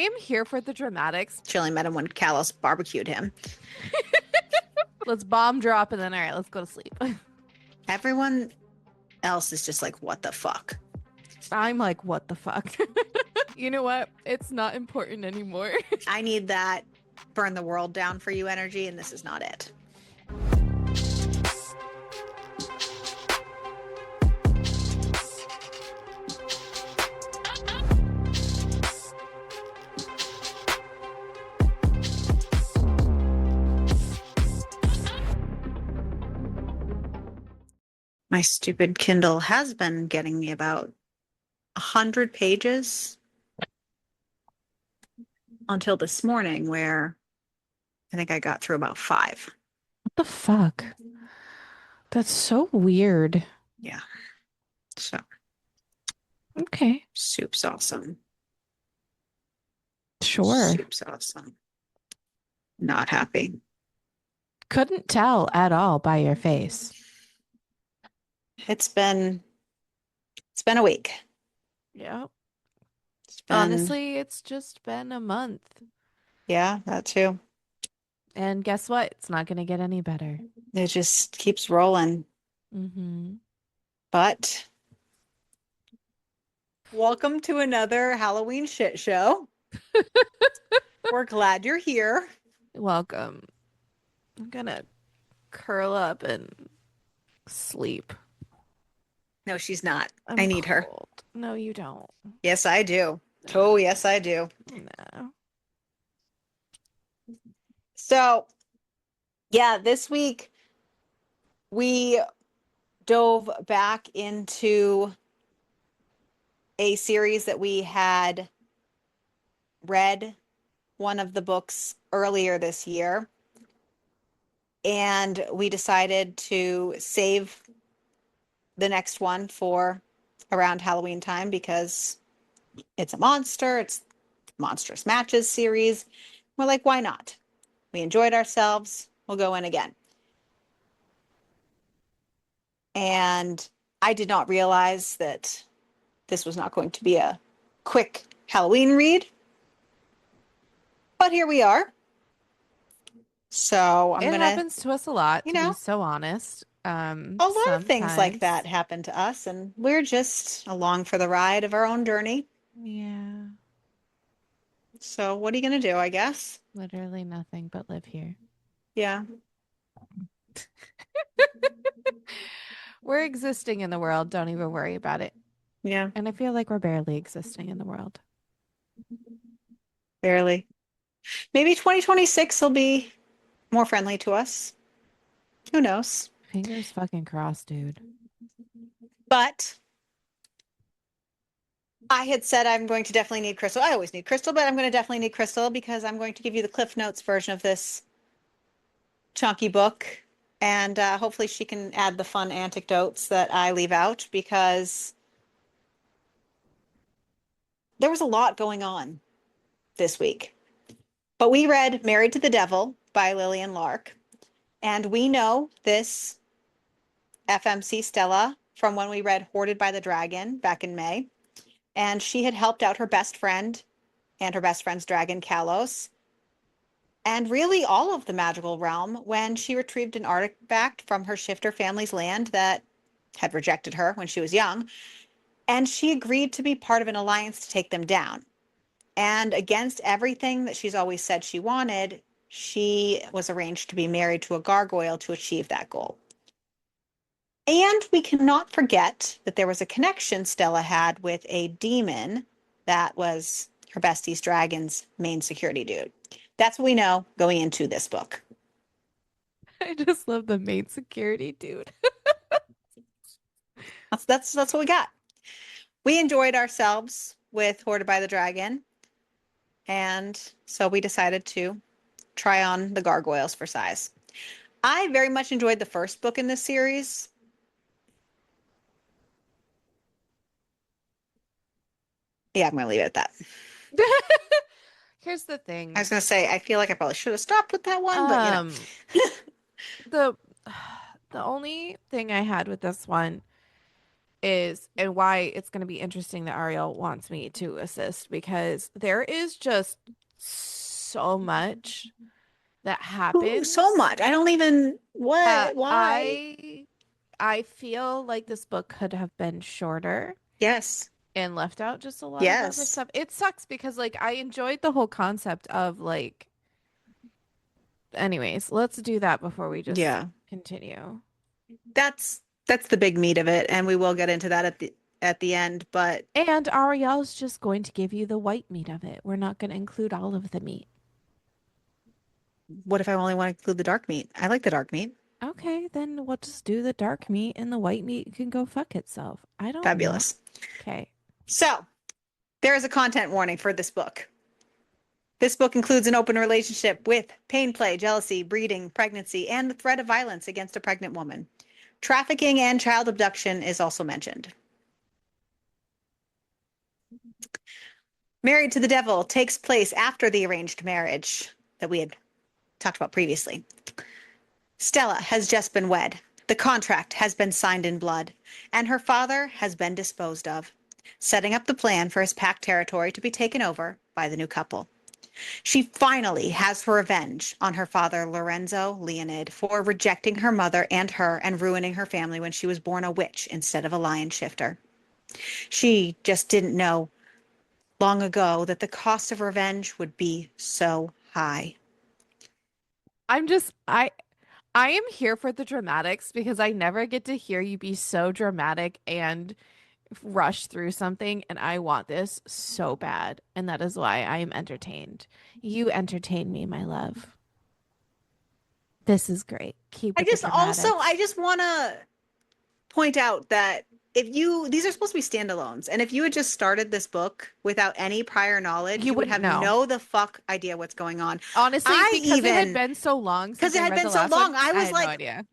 am here for the dramatics. She only met him when Callus barbecued him. Let's bomb drop and then all right, let's go to sleep. Everyone else is just like, what the fuck? I'm like, what the fuck? You know what? It's not important anymore. I need that burn the world down for you energy, and this is not it. My stupid Kindle has been getting me about 100 pages until this morning, where I think I got through about 5. What the fuck? That's so weird. Yeah. So Okay. soup's awesome. Sure. Soup's awesome. Not happy. Couldn't tell at all by your face. It's been a week. Yeah. It's been, Honestly, it's just been a month. yeah, that too. And guess what? It's not going to get any better. It just keeps rolling. Mm-hmm. But welcome to another Halloween shit show. We're glad you're here. Welcome. I'm gonna curl up and sleep. No, she's not. I'm I need her. cold. No, you don't. Yes, I do. Oh, yes, I do. No. So, yeah, this week we dove back into a series that we had read one of the books earlier this year. And we decided to save the next one for around Halloween time because it's a monster. It's Monstrous Matches series. We're like, why not? We enjoyed ourselves. We'll go in again. And I did not realize that this was not going to be a quick Halloween read. But here we are. So It happens to us a lot, to be so honest. A lot of things like that happen to us, and we're just along for the ride of our own journey. Yeah. So what are you going to do, I guess? Literally nothing but live here. Yeah. We're existing in the world. Don't even worry about it. Yeah. And I feel like we're barely existing in the world. Barely. Maybe 2026 will be more friendly to us. Who knows? Fingers fucking crossed, dude. But I had said I'm going to definitely need Crystal. I always need Crystal, but I'm going to definitely need Crystal because I'm going to give you the Cliff Notes version of this chunky book. And hopefully she can add the fun anecdotes that I leave out because there was a lot going on this week. But we read Married to the Devil by Lillian Lark. And we know this FMC Stella from when we read Hoarded by the Dragon back in May. And she had helped out her best friend and her best friend's dragon, Kalos, and really all of the magical realm when she retrieved an artifact from her shifter family's land that had rejected her when she was young. And she agreed to be part of an alliance to take them down. And against everything that she's always said she wanted, she was arranged to be married to a gargoyle to achieve that goal. And we cannot forget that there was a connection Stella had with a demon that was her bestie's dragon's main security dude. That's what we know going into this book. I just love the main security dude. That's what we got. We enjoyed ourselves with Hoarded by the Dragon. And so we decided to try on the gargoyles for size. I very much enjoyed the first book in this series. Yeah, I'm going to leave it at that. Here's the thing. I was going to say, I feel like I probably should have stopped with that one, but the only thing I had with this one is, and why it's going to be interesting that Ariel wants me to assist, because there is just so much that Ooh, so happens much. I don't even that what why? I feel like this book could have been shorter Yes. and left out just a lot of other Yes. stuff. It sucks because like I enjoyed the whole concept of like, anyways, let's do that before we just Yeah. continue. That's the big meat of it, and we will get into that at the end, but And Ariel's just going to give you the white meat of it. We're not going to include all of the meat. what if I only want to include the dark meat? I like the dark meat. Okay, then we'll just do the dark meat and the white meat can go fuck itself. I don't know. Fabulous. Okay. So, there is a content warning for this book. This book includes an open relationship with pain play, jealousy, breeding, pregnancy, and the threat of violence against a pregnant woman. Trafficking and child abduction is also mentioned. Married to the Devil takes place after the arranged marriage that we had talked about previously. Stella has just been wed. The contract has been signed in blood, and her father has been disposed of, setting up the plan for his packed territory to be taken over by the new couple. She finally has her revenge on her father, Lorenzo Leonid, for rejecting her mother and her and ruining her family when she was born a witch instead of a lion shifter. She just didn't know long ago that the cost of revenge would be so high. I'm just I am here for the dramatics because I never get to hear you be so dramatic and rush through something, and I want this so bad, and that is why I am entertained. You entertain me, my love. This is great. Keep with the I dramatics. just want to point out that these are supposed to be standalones, and if you had just started this book without any prior knowledge, You you would wouldn't have know. no the fuck idea what's going on. Honestly, I because it had even, been so long because since it I had read been the so last one, long, I I was had no like, idea.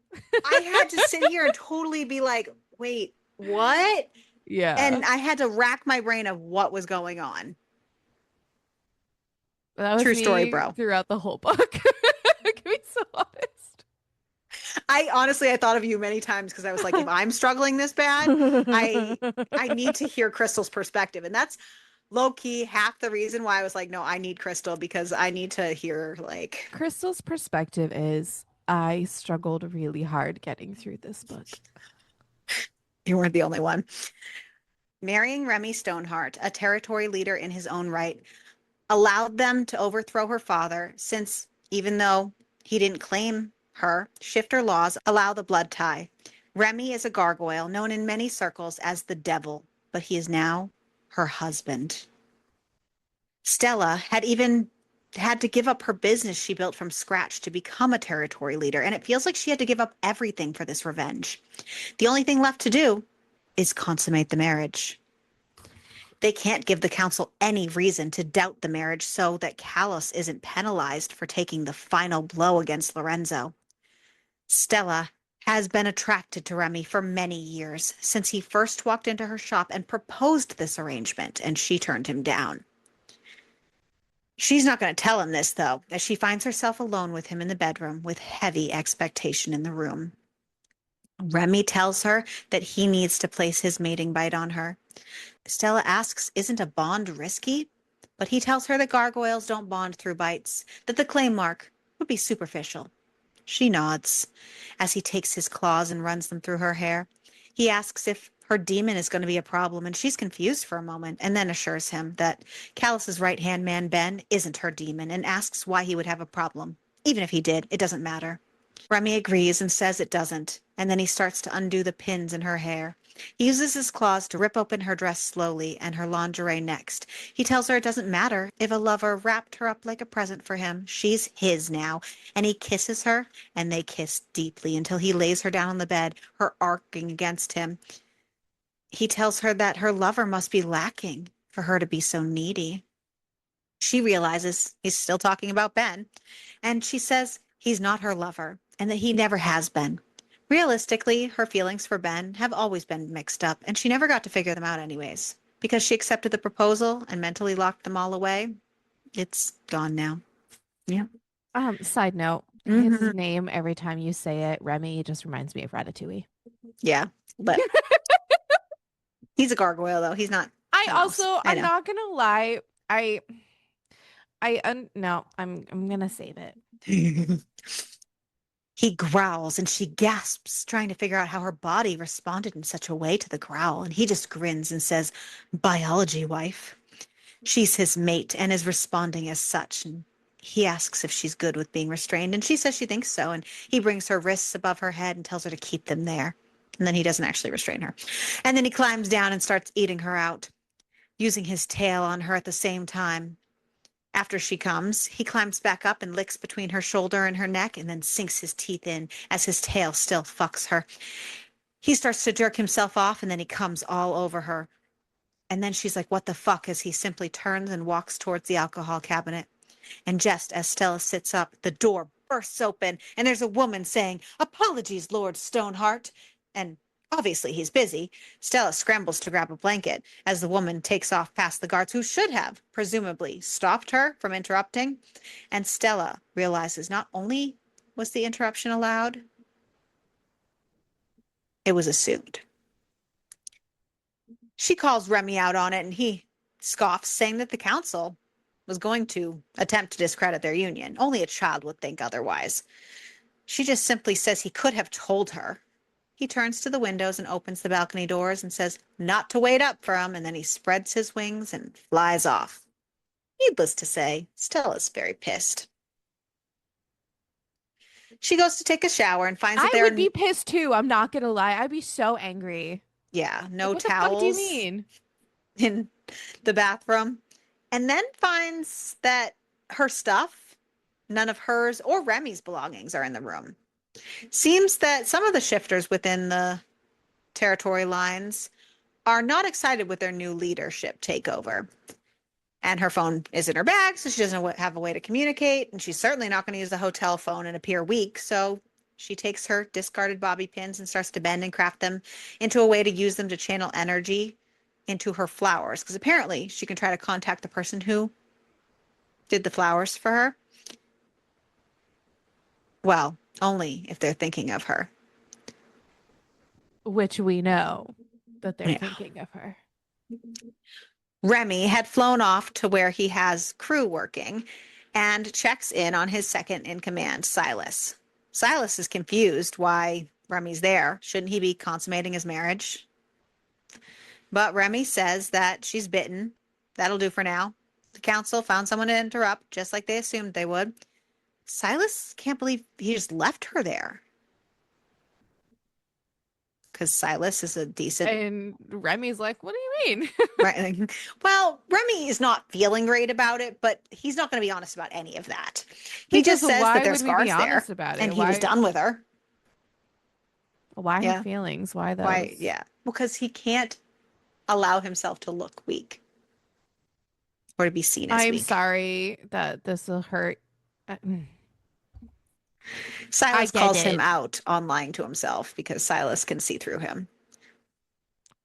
I had to sit here and totally be like, wait, what? Yeah. And I had to rack my brain of what was going on. That was True story, me bro. throughout the whole book. To be so honest. I thought of you many times because I was like, if I'm struggling this bad, I need to hear Crystal's perspective. And that's low key half the reason why I was like, no, I need Crystal because I need to hear like Crystal's perspective is I struggled really hard getting through this book. you weren't the only one. Marrying Remy Stoneheart, a territory leader in his own right, allowed them to overthrow her father since even though he didn't claim her, shifter laws allow the blood tie. Remy is a gargoyle known in many circles as the devil, but he is now her husband. Stella had even had to give up her business she built from scratch to become a territory leader, and it feels like she had to give up everything for this revenge. The only thing left to do is consummate the marriage. They can't give the council any reason to doubt the marriage so that Callus isn't penalized for taking the final blow against Lorenzo. Stella has been attracted to Remy for many years, since he first walked into her shop and proposed this arrangement, and she turned him down. She's not going to tell him this, though, as she finds herself alone with him in the bedroom with heavy expectation in the room. Remy tells her that he needs to place his mating bite on her. Stella asks, isn't a bond risky? But he tells her that gargoyles don't bond through bites, that the claim mark would be superficial. She nods as he takes his claws and runs them through her hair. He asks if her demon is going to be a problem, and she's confused for a moment, and then assures him that Callus's right-hand man, Ben, isn't her demon, and asks why he would have a problem. Even if he did, it doesn't matter. Remy agrees and says it doesn't, and then he starts to undo the pins in her hair. He uses his claws to rip open her dress slowly and her lingerie next. He tells her it doesn't matter if a lover wrapped her up like a present for him. She's his now. And he kisses her, and they kiss deeply until he lays her down on the bed, her arcing against him. He tells her that her lover must be lacking for her to be so needy. She realizes he's still talking about Ben, and she says he's not her lover and that he never has been. Realistically, her feelings for Ben have always been mixed up, and she never got to figure them out anyways. Because she accepted the proposal and mentally locked them all away, it's gone now. Yeah. Side note, his Hmm. name every time you say it, Remy, just reminds me of Ratatouille. Yeah. But He's a gargoyle, though. He's not I a mouse. also, I I'm know. not gonna lie. No, I'm gonna save it. He growls and she gasps, trying to figure out how her body responded in such a way to the growl. And he just grins and says, "Biology, wife." She's his mate and is responding as such. And he asks if she's good with being restrained. And she says she thinks so. And he brings her wrists above her head and tells her to keep them there. And then he doesn't actually restrain her. And then he climbs down and starts eating her out, using his tail on her at the same time. After she comes, he climbs back up and licks between her shoulder and her neck and then sinks his teeth in as his tail still fucks her. He starts to jerk himself off and then he comes all over her. And then she's like, "What the fuck?" as he simply turns and walks towards the alcohol cabinet. And just as Stella sits up, the door bursts open and there's a woman saying, "Apologies, Lord Stoneheart." And obviously he's busy. Stella scrambles to grab a blanket as the woman takes off past the guards who should have, presumably, stopped her from interrupting. And Stella realizes not only was the interruption allowed, it was assumed. She calls Remy out on it and he scoffs, saying that the council was going to attempt to discredit their union. Only a child would think otherwise. She just simply says he could have told her. He turns to the windows and opens the balcony doors and says not to wait up for him, and then he spreads his wings and flies off. Needless to say, Stella's very pissed. She goes to take a shower and finds that I there would are, be pissed too. I'm not gonna lie. I'd be so angry. yeah, Like, no what the fuck do you towels mean? in the bathroom, and then finds that her stuff, none of hers or Remy's belongings are in the room. Seems that some of the shifters within the territory lines are not excited with their new leadership takeover. And her phone is in her bag, so she doesn't have a way to communicate. And she's certainly not going to use the hotel phone and appear weak. So she takes her discarded bobby pins and starts to bend and craft them into a way to use them to channel energy into her flowers. Because apparently she can try to contact the person who did the flowers for her. Well, only if they're thinking of her. Which we know that they're Yeah. thinking of her. Remy had flown off to where he has crew working and checks in on his second in command, Silas. Silas is confused why Remy's there. Shouldn't he be consummating his marriage? But Remy says that she's bitten. That'll do for now. The council found someone to interrupt, just like they assumed they would. Silas can't believe he just left her there because Silas is a decent. And Remy's like, what do you mean? Right. Well, Remy is not feeling great about it, but he's not going to be honest about any of that. He Because just says that why there's would we be scars there honest about and it? he was done with her. Why her Yeah. feelings? Why Why? those? Yeah. Because he can't allow himself to look weak or to be seen as I'm weak. sorry that this will hurt. Uh, I Silas get calls him it. out on lying to himself because Silas can see through him.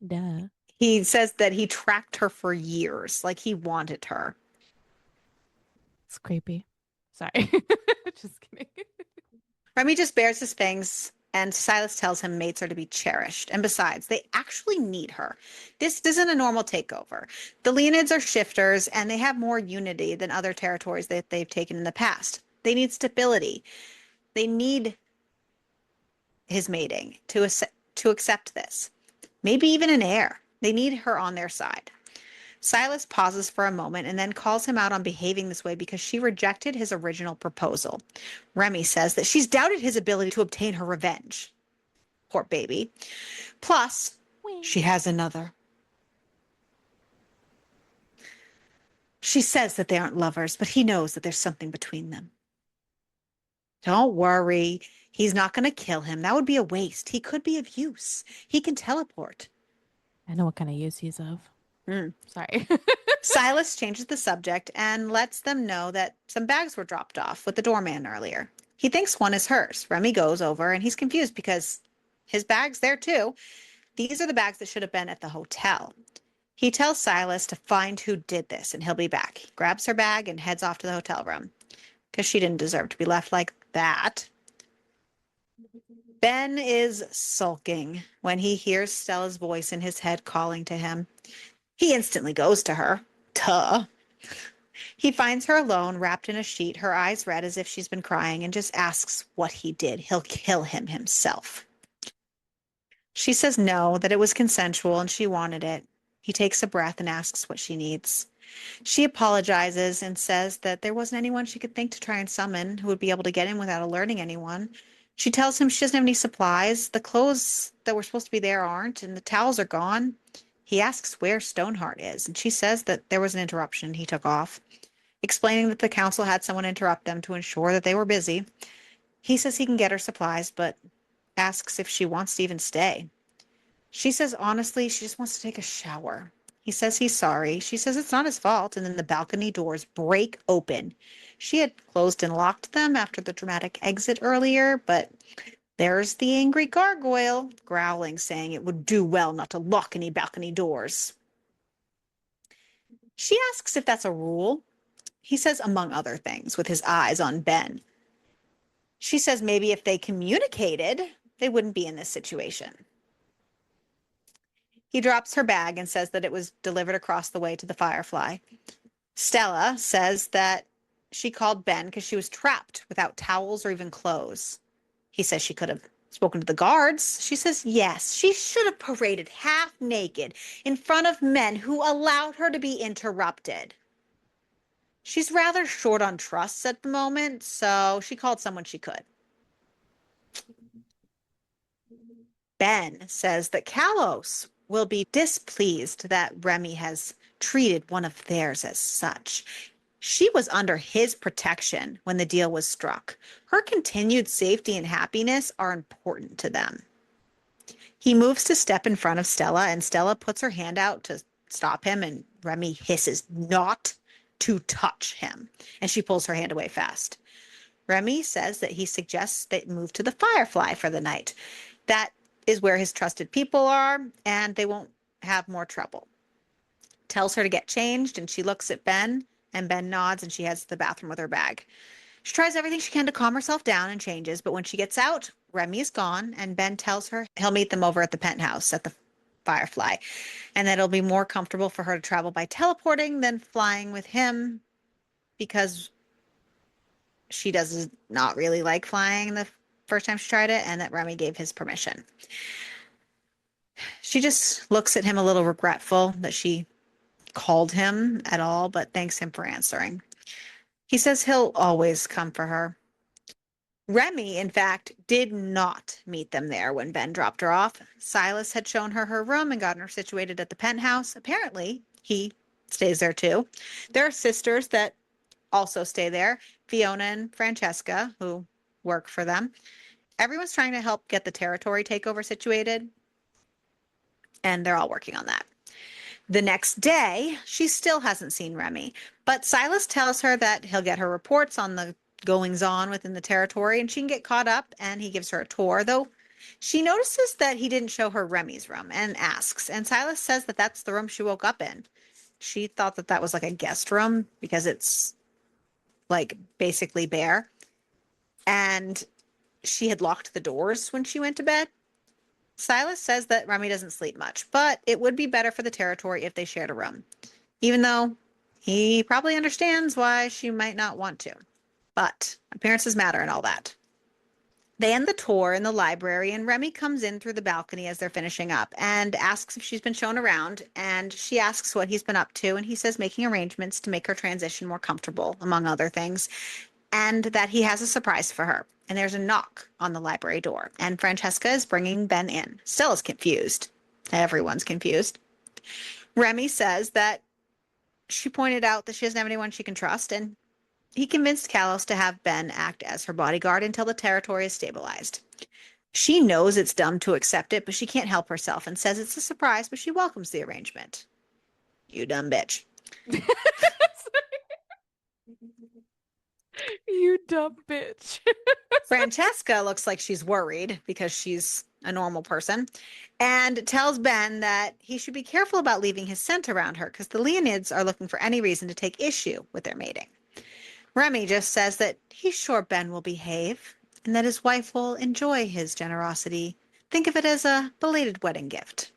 Duh. He says that he tracked her for years, like he wanted her. It's creepy. Sorry. Just kidding. Remy just bares his fangs, and Silas tells him mates are to be cherished. And besides, they actually need her. This isn't a normal takeover. The Leonids are shifters, and they have more unity than other territories that they've taken in the past. They need stability. They need his mating to accept this. Maybe even an heir. They need her on their side. Silas pauses for a moment and then calls him out on behaving this way because she rejected his original proposal. Remy says that she's doubted his ability to obtain her revenge. Poor baby. Plus, she Wink. has another. She says that they aren't lovers, but he knows that there's something between them. Don't worry. He's not going to kill him. That would be a waste. He could be of use. He can teleport. I know what kind of use he's of. Mm. Sorry. Silas changes the subject and lets them know that some bags were dropped off with the doorman earlier. He thinks one is hers. Remy goes over and he's confused because his bag's there too. These are the bags that should have been at the hotel. He tells Silas to find who did this and he'll be back. He grabs her bag and heads off to the hotel room because she didn't deserve to be left like that. Ben is sulking when he hears Stella's voice in his head calling to him. He instantly goes to her. Duh. He finds her alone, wrapped in a sheet, her eyes red as if she's been crying, and just asks what he did. He'll kill him himself. She says no, that it was consensual and she wanted it. He takes a breath and asks what she needs. She apologizes and says that there wasn't anyone she could think to try and summon who would be able to get in without alerting anyone. She tells him she doesn't have any supplies. The clothes that were supposed to be there aren't, and the towels are gone. He asks where Stoneheart is, and she says that there was an interruption. He took off, explaining that the council had someone interrupt them to ensure that they were busy. He says he can get her supplies, but asks if she wants to even stay. She says honestly, she just wants to take a shower. He says he's sorry. She says it's not his fault, and then the balcony doors break open. She had closed and locked them after the dramatic exit earlier, but there's the angry gargoyle growling, saying it would do well not to lock any balcony doors. She asks if that's a rule. He says, among other things, with his eyes on Ben. She says maybe if they communicated, they wouldn't be in this situation. He drops her bag and says that it was delivered across the way to the Firefly. Stella says that she called Ben because she was trapped without towels or even clothes. He says she could have spoken to the guards. She says yes, she should have paraded half naked in front of men who allowed her to be interrupted. She's rather short on trusts at the moment, so she called someone she could. Ben says that Kalos will be displeased that Remy has treated one of theirs as such. She was under his protection when the deal was struck. Her continued safety and happiness are important to them. He moves to step in front of Stella, and Stella puts her hand out to stop him, and Remy hisses not to touch him, and she pulls her hand away fast. Remy says that he suggests they move to the Firefly for the night. That is where his trusted people are, and they won't have more trouble. Tells her to get changed, and she looks at Ben, and Ben nods, and she heads to the bathroom with her bag. She tries everything she can to calm herself down and changes, but when she gets out, Remy is gone, and Ben tells her he'll meet them over at the penthouse at the Firefly, and that it'll be more comfortable for her to travel by teleporting than flying with him because she does not really like flying the first time she tried it, and that Remy gave his permission. She just looks at him a little regretful that she called him at all, but thanks him for answering. He says he'll always come for her. Remy, in fact, did not meet them there when Ben dropped her off. Silas had shown her her room and gotten her situated at the penthouse. Apparently, he stays there too. There are sisters that also stay there, Fiona and Francesca, who work for them. Everyone's trying to help get the territory takeover situated, and they're all working on that. The next day, she still hasn't seen Remy, but Silas tells her that he'll get her reports on the goings on within the territory and she can get caught up, and he gives her a tour, though she notices that he didn't show her Remy's room and asks, and Silas says that that's the room she woke up in. She thought that that was like a guest room because it's like basically bare, and she had locked the doors when she went to bed. Silas says that Remy doesn't sleep much, but it would be better for the territory if they shared a room, even though he probably understands why she might not want to. But appearances matter and all that. They end the tour in the library, and Remy comes in through the balcony as they're finishing up and asks if she's been shown around. And she asks what he's been up to, and he says making arrangements to make her transition more comfortable, among other things, and that he has a surprise for her. And there's a knock on the library door, and Francesca is bringing Ben in. Stella's confused. Everyone's confused. Remy says that she pointed out that she doesn't have anyone she can trust, and he convinced Kalos to have Ben act as her bodyguard until the territory is stabilized. She knows it's dumb to accept it, but she can't help herself and says it's a surprise, but she welcomes the arrangement. You dumb bitch. You dumb bitch. Francesca looks like she's worried because she's a normal person and tells Ben that he should be careful about leaving his scent around her because the Leonids are looking for any reason to take issue with their mating. Remy just says that he's sure Ben will behave. and that his wife will enjoy his generosity. Think of it as a belated wedding gift.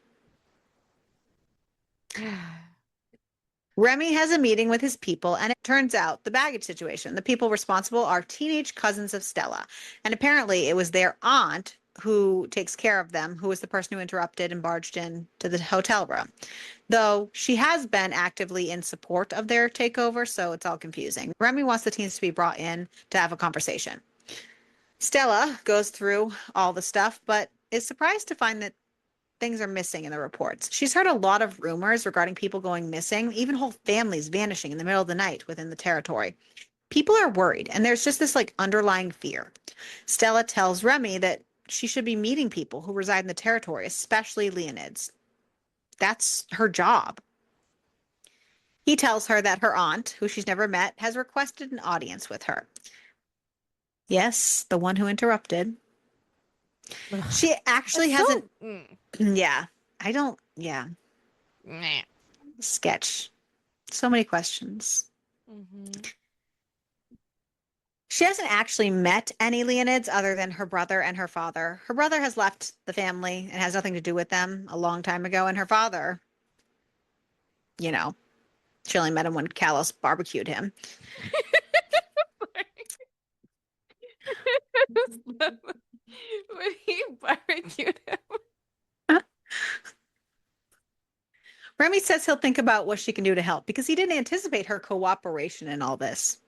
Remy has a meeting with his people, and it turns out the baggage situation. The people responsible are teenage cousins of Stella. And apparently, it was their aunt who takes care of them, who was the person who interrupted and barged in to the hotel room. Though she has been actively in support of their takeover, so it's all confusing. Remy wants the teens to be brought in to have a conversation. Stella goes through all the stuff, but is surprised to find that things are missing in the reports. She's heard a lot of rumors regarding people going missing, even whole families vanishing in the middle of the night within the territory. People are worried, and there's just this like underlying fear. Stella tells Remy that she should be meeting people who reside in the territory, especially Leonids. That's her job. He tells her that her aunt, who she's never met, has requested an audience with her. Yes, the one who interrupted. She actually It's so hasn't. Yeah, I don't. Yeah, meh. sketch. So many questions. Mhm. She hasn't actually met any Leonids other than her brother and her father. Her brother has left the family and has nothing to do with them a long time ago. And her father, you know, she only met him when Kalos barbecued him. When he barbecued him. Remy says he'll think about what she can do to help because he didn't anticipate her cooperation in all this.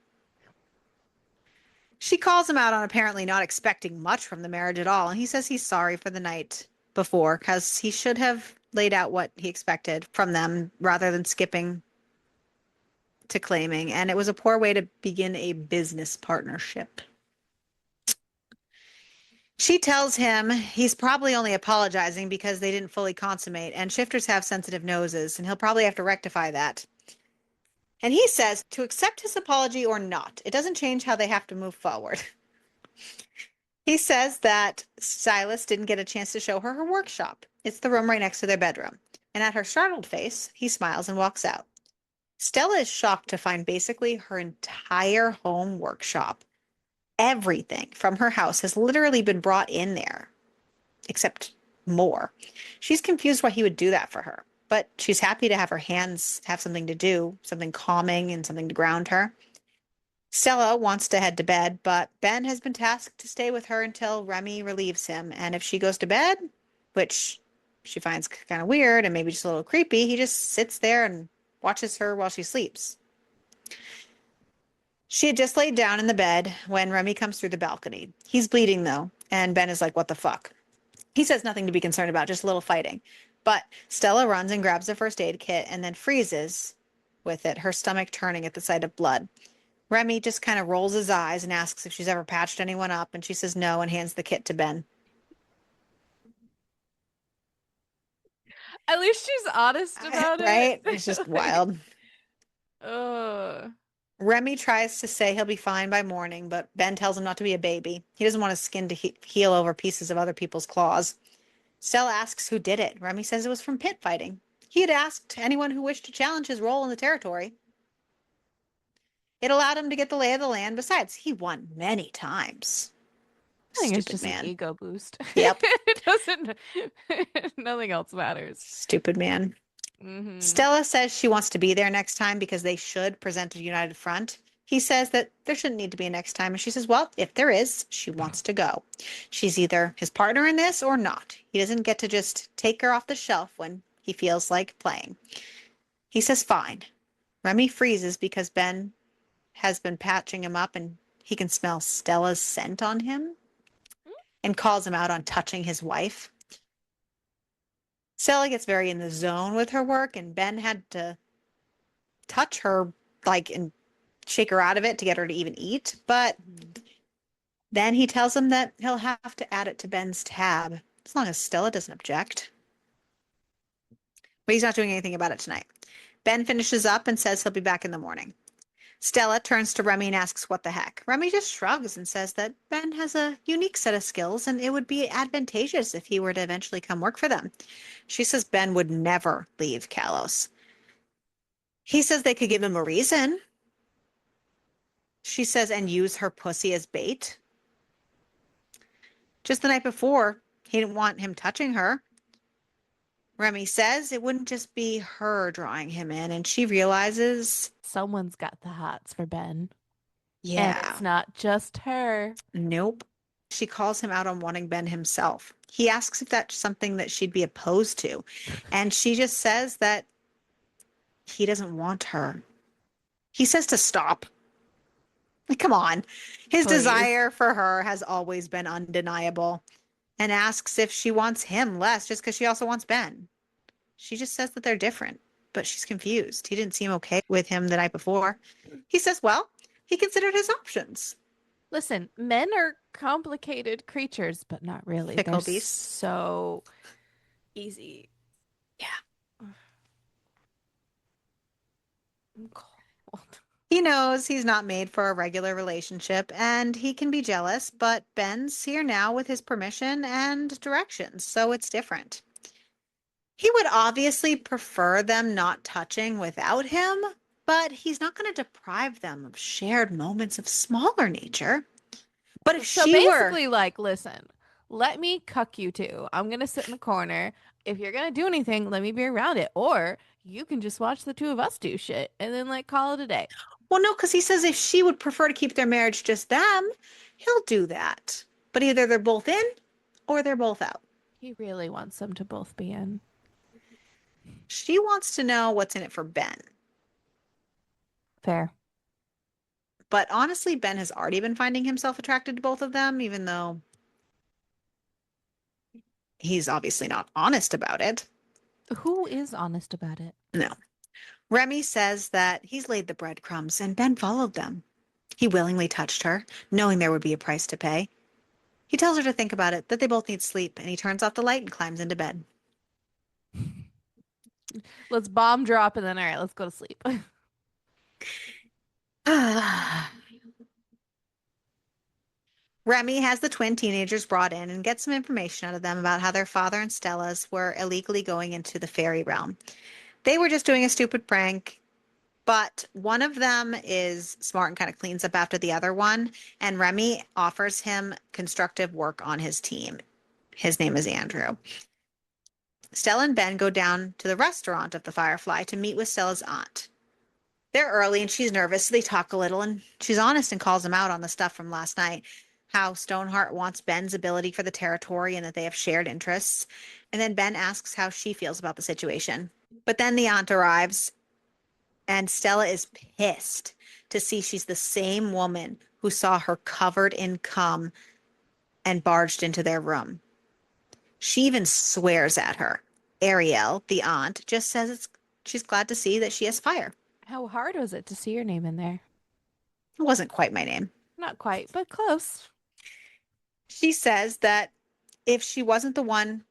She calls him out on apparently not expecting much from the marriage at all, and he says he's sorry for the night before because he should have laid out what he expected from them rather than skipping to claiming, and it was a poor way to begin a business partnership. She tells him he's probably only apologizing because they didn't fully consummate, and shifters have sensitive noses, and he'll probably have to rectify that. And he says to accept his apology or not, it doesn't change how they have to move forward. He says that Silas didn't get a chance to show her her workshop. It's the room right next to their bedroom. And at her startled face, he smiles and walks out. Stella is shocked to find basically her entire home workshop. Everything from her house has literally been brought in there, except more. She's confused why he would do that for her, but she's happy to have her hands have something to do, something calming and something to ground her. Stella wants to head to bed, but Ben has been tasked to stay with her until Remy relieves him. And if she goes to bed, which she finds kind of weird and maybe just a little creepy, he just sits there and watches her while she sleeps. She had just laid down in the bed when Remy comes through the balcony. He's bleeding though, and Ben is like, "What the fuck?" He says nothing to be concerned about, just a little fighting. But Stella runs and grabs the first aid kit and then freezes with it, her stomach turning at the sight of blood. Remy just kind of rolls his eyes and asks if she's ever patched anyone up, and she says no and hands the kit to Ben. At least she's honest about it. Right? It's just Like, wild. ugh. Remy tries to say he'll be fine by morning, but Ben tells him not to be a baby. He doesn't want his skin to heal over pieces of other people's claws. Stella asks who did it. Remy says it was from pit fighting. He had asked anyone who wished to challenge his role in the territory. It allowed him to get the lay of the land. Besides, he won many times. I think it's Stupid just an man. ego boost. Yep. It doesn't, nothing else matters. Stupid man. Hmm. Stella says she wants to be there next time because they should present a united front. He says that there shouldn't need to be a next time. And she says, well, if there is, she wants to go. She's either his partner in this or not. He doesn't get to just take her off the shelf when he feels like playing. He says, fine. Remy freezes because Ben has been patching him up and he can smell Stella's scent on him and calls him out on touching his wife. Stella gets very in the zone with her work, and Ben had to touch her, like, and shake her out of it to get her to even eat. But then he tells him that he'll have to add it to Ben's tab as long as Stella doesn't object. But he's not doing anything about it tonight. Ben finishes up and says he'll be back in the morning. Stella turns to Remy and asks what the heck. Remy just shrugs and says that Ben has a unique set of skills and it would be advantageous if he were to eventually come work for them. She says Ben would never leave Kalos. He says they could give him a reason. She says, and use her pussy as bait. Just the night before, he didn't want him touching her. Remy says it wouldn't just be her drawing him in, and she realizes, Someone's got the hots for Ben, and it's yeah, not just her. nope. She calls him out on wanting Ben himself. He asks if that's something that she'd be opposed to, and she just says that he doesn't want her. He says to stop. Like, come on. His Please. desire for her has always been undeniable, and asks if she wants him less just because she also wants Ben. She just says that they're different, but she's confused. He didn't seem okay with him the night before. He says, well, he considered his options. Listen, men are complicated creatures, but not really. They're Fickle beast. so easy. Yeah. I'm cold. He knows he's not made for a regular relationship and he can be jealous, but Ben's here now with his permission and directions, so it's different. He would obviously prefer them not touching without him, but he's not going to deprive them of shared moments of smaller nature. But if So she were, basically, like, listen, let me cuck you two. I'm gonna sit in the corner. If you're gonna do anything, let me be around it. Or you can just watch the two of us do shit and then like call it a day. well, no, because he says if she would prefer to keep their marriage just them, he'll do that. But either they're both in or they're both out. He really wants them to both be in. She wants to know what's in it for Ben. Fair. But honestly, Ben has already been finding himself attracted to both of them, even though he's obviously not honest about it. Who is honest about it? No. Remy says that he's laid the breadcrumbs and Ben followed them. He willingly touched her, knowing there would be a price to pay. He tells her to think about it, that they both need sleep, and he turns off the light and climbs into bed. Let's bomb drop and then all right, let's go to sleep. Remy has the twin teenagers brought in and gets some information out of them about how their father and Stella's were illegally going into the fairy realm. They were just doing a stupid prank, but one of them is smart and kind of cleans up after the other one, and Remy offers him constructive work on his team. His name is Andrew. Stella and Ben go down to the restaurant of the Firefly to meet with Stella's aunt. They're early and she's nervous, so they talk a little, and she's honest and calls him out on the stuff from last night. How Stoneheart wants Ben's ability for the territory and that they have shared interests. And then Ben asks how she feels about the situation. But then the aunt arrives, and Stella is pissed to see she's the same woman who saw her covered in cum and barged into their room. She even swears at her. Ariel, the aunt, just says she's glad to see that she has fire. How hard was it to see your name in there? It wasn't quite my name. Not quite, but close. She says that if she wasn't the one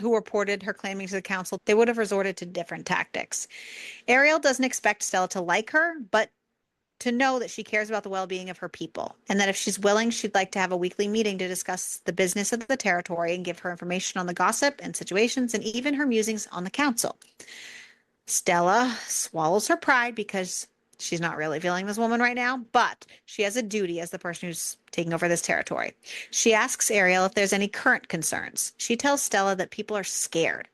who reported her claiming to the council, they would have resorted to different tactics. Ariel doesn't expect Stella to like her, but to know that she cares about the well-being of her people, and that if she's willing, she'd like to have a weekly meeting to discuss the business of the territory and give her information on the gossip and situations and even her musings on the council. Stella swallows her pride because she's not really feeling this woman right now, but she has a duty as the person who's taking over this territory. She asks Ariel if there's any current concerns. She tells Stella that people are scared.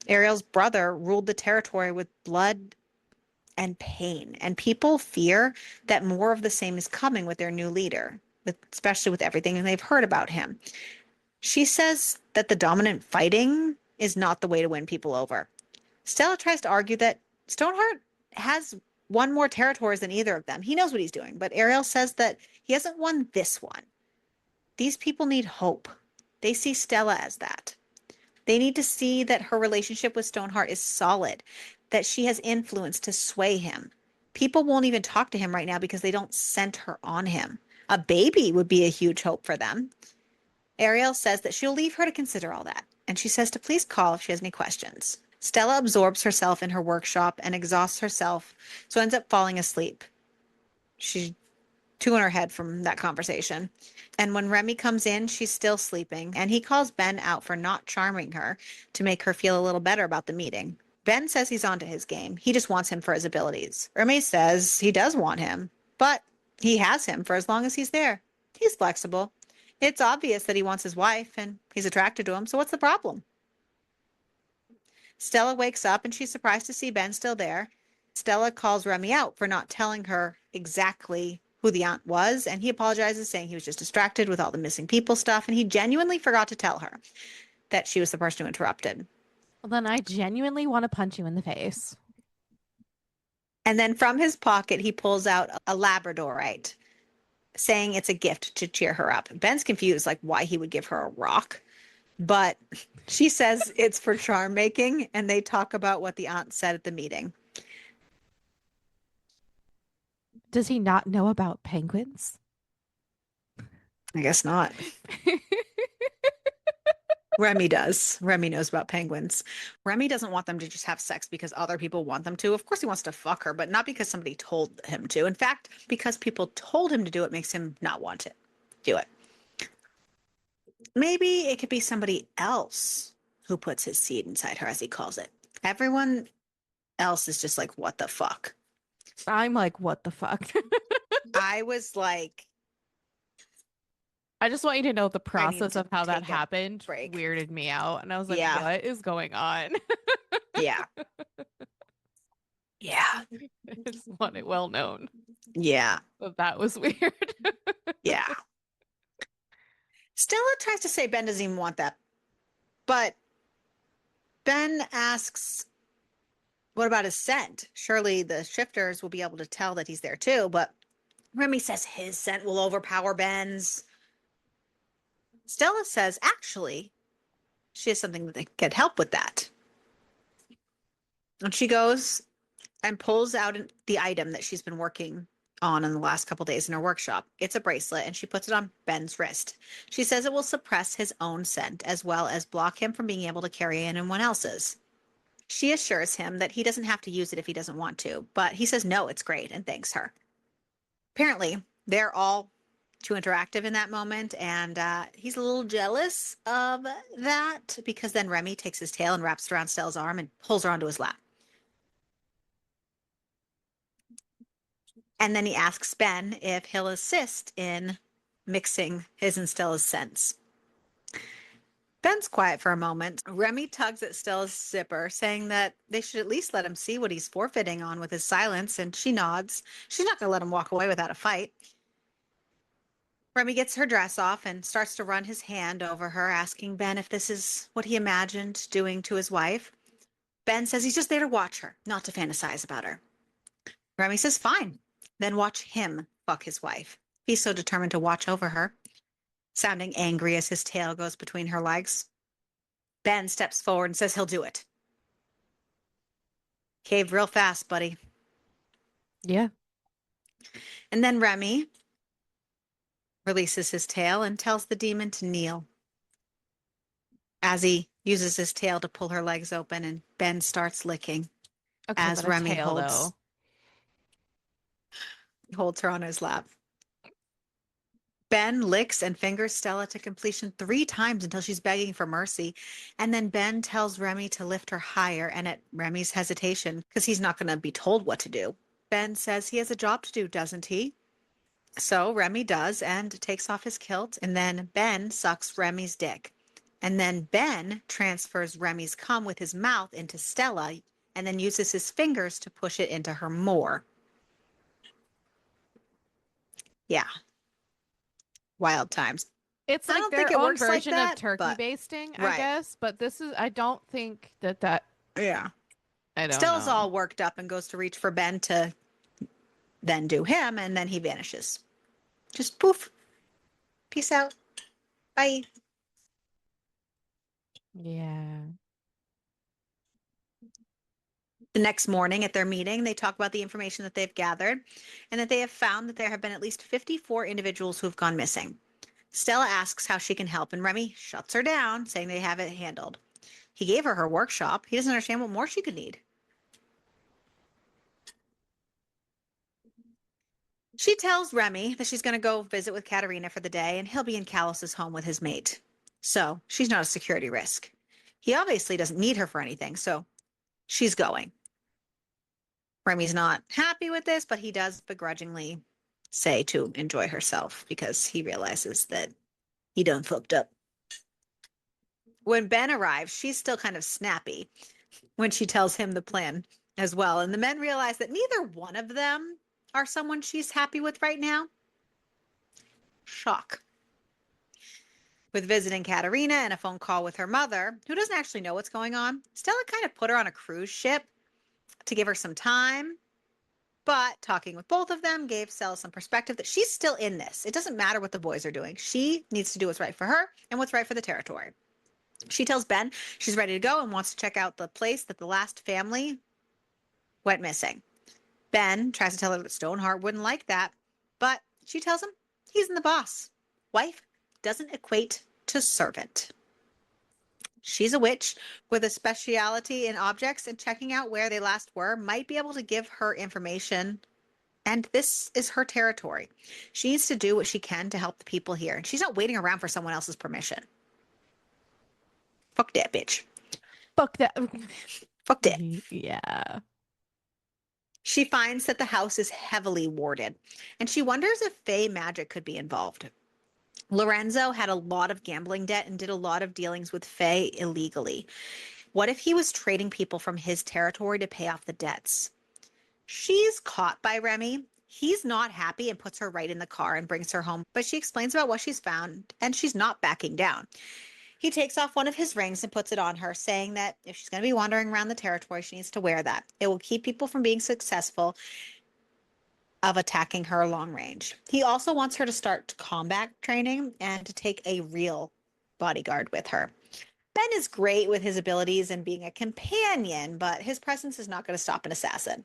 Ariel's brother ruled the territory with blood and pain, and people fear that more of the same is coming with their new leader, especially with everything they've heard about him. She says that the dominant fighting is not the way to win people over. Stella tries to argue that Stoneheart has won more territories than either of them. He knows what he's doing, but Ariel says that he hasn't won this one. These people need hope. They see Stella as that. They need to see that her relationship with Stoneheart is solid, that she has influence to sway him. People won't even talk to him right now because they don't scent her on him. A baby would be a huge hope for them. Ariel says that she'll leave her to consider all that, and she says to please call if she has any questions. Stella absorbs herself in her workshop and exhausts herself, so ends up falling asleep. She's two in her head from that conversation. And when Remy comes in, she's still sleeping, and he calls Ben out for not charming her to make her feel a little better about the meeting. Ben says he's onto his game. He just wants him for his abilities. Remy says he does want him, but he has him for as long as he's there. He's flexible. It's obvious that he wants his wife and he's attracted to him. So what's the problem? Stella wakes up and she's surprised to see Ben still there. Stella calls Remy out for not telling her exactly who the aunt was, and he apologizes, saying he was just distracted with all the missing people stuff, and he genuinely forgot to tell her that she was the person who interrupted. Well, then I genuinely want to punch you in the face. And then from his pocket, he pulls out a Labradorite, saying it's a gift to cheer her up. Ben's confused, like why he would give her a rock, but she says it's for charm making, and they talk about what the aunt said at the meeting. Does he not know about penguins? I guess not. Remy does. Remy knows about penguins. Remy doesn't want them to just have sex because other people want them to. Of course, he wants to fuck her, but not because somebody told him to. In fact, because people told him to do it makes him not want to do it. Maybe it could be somebody else who puts his seed inside her, as he calls it. Everyone else is just like, what the fuck? I'm like, what the fuck? I was like, I just want you to know the I need process to of how that take a happened break. weirded me out. And I was like, Yeah, what is going on? yeah, yeah, I just want it well known yeah, that that was weird. yeah. Stella tries to say Ben doesn't even want that, but Ben asks, what about his scent? Surely the shifters will be able to tell that he's there too, but Remy says his scent will overpower Ben's. Stella says, actually, she has something that could help with that. And she goes and pulls out the item that she's been working on in the last couple days in her workshop. It's a bracelet, and she puts it on Ben's wrist. She says it will suppress his own scent as well as block him from being able to carry anyone else's. She assures him that he doesn't have to use it if he doesn't want to, but he says no, it's great, and thanks her. Apparently, they're all too interactive in that moment, and he's a little jealous of that because then Remy takes his tail and wraps it around Stella's arm and pulls her onto his lap. And then he asks Ben if he'll assist in mixing his and Stella's scents. Ben's quiet for a moment. Remy tugs at Stella's zipper, saying that they should at least let him see what he's forfeiting on with his silence, and she nods. She's not going to let him walk away without a fight. Remy gets her dress off and starts to run his hand over her, asking Ben if this is what he imagined doing to his wife. Ben says he's just there to watch her, not to fantasize about her. Remy says, fine, then watch him fuck his wife. He's so determined to watch over her, sounding angry as his tail goes between her legs. Ben steps forward and says he'll do it. Caved real fast, buddy. Yeah. And then Remy releases his tail and tells the demon to kneel. As he uses his tail to pull her legs open, and Ben starts licking Okay, as but a Remy tail holds though. her on his lap. Ben licks and fingers Stella to completion 3 times until she's begging for mercy. And then Ben tells Remy to lift her higher, and at Remy's hesitation, because he's not going to be told what to do, Ben says he has a job to do, doesn't he? So Remy does and takes off his kilt, and then Ben sucks Remy's dick. And then Ben transfers Remy's cum with his mouth into Stella and then uses his fingers to push it into her more. Yeah, wild times. It's I like don't think their it own works like version of that, turkey but basting, I right. guess. But this is, I don't think that, Yeah. I don't Stella's know. all worked up and goes to reach for Ben to then do him, and then he vanishes. Just poof. Peace out. Bye. Yeah. The next morning at their meeting, they talk about the information that they've gathered and that they have found that there have been at least 54 individuals who have gone missing. Stella asks how she can help, and Remy shuts her down, saying they have it handled. He gave her workshop. He doesn't understand what more she could need. She tells Remy that she's going to go visit with Katerina for the day, and he'll be in Callus's home with his mate. So she's not a security risk. He obviously doesn't need her for anything, so she's going. Remy's not happy with this, but he does begrudgingly say to enjoy herself because he realizes that He done fucked up. When Ben arrives, she's still kind of snappy when she tells him the plan as well. And the men realize that neither one of them are someone she's happy with right now. Shock. With visiting Katerina and a phone call with her mother, who doesn't actually know what's going on, Stella kind of put her on a cruise ship to give her some time. But talking with both of them gave Stella some perspective that she's still in this. It doesn't matter what the boys are doing. She needs to do what's right for her and what's right for the territory. She tells Ben she's ready to go and wants to check out the place that the last family went missing. Ben tries to tell her that Stoneheart wouldn't like that, but she tells him he's in the boss. Wife doesn't equate to servant. She's a witch with a speciality in objects, and checking out where they last were might be able to give her information. And this is her territory. She needs to do what she can to help the people here. And she's not waiting around for someone else's permission. Fuck that bitch. Fuck that. Fuck that. Yeah. She finds that the house is heavily warded, and she wonders if Fey magic could be involved. Lorenzo had a lot of gambling debt and did a lot of dealings with Fey illegally. What if he was trading people from his territory to pay off the debts? She's caught by Remy. He's not happy and puts her right in the car and brings her home, but she explains about what she's found and she's not backing down. He takes off one of his rings and puts it on her, saying that if she's going to be wandering around the territory, she needs to wear that. It will keep people from being successful of attacking her long range. He also wants her to start combat training and to take a real bodyguard with her. Ben is great with his abilities and being a companion, but his presence is not going to stop an assassin.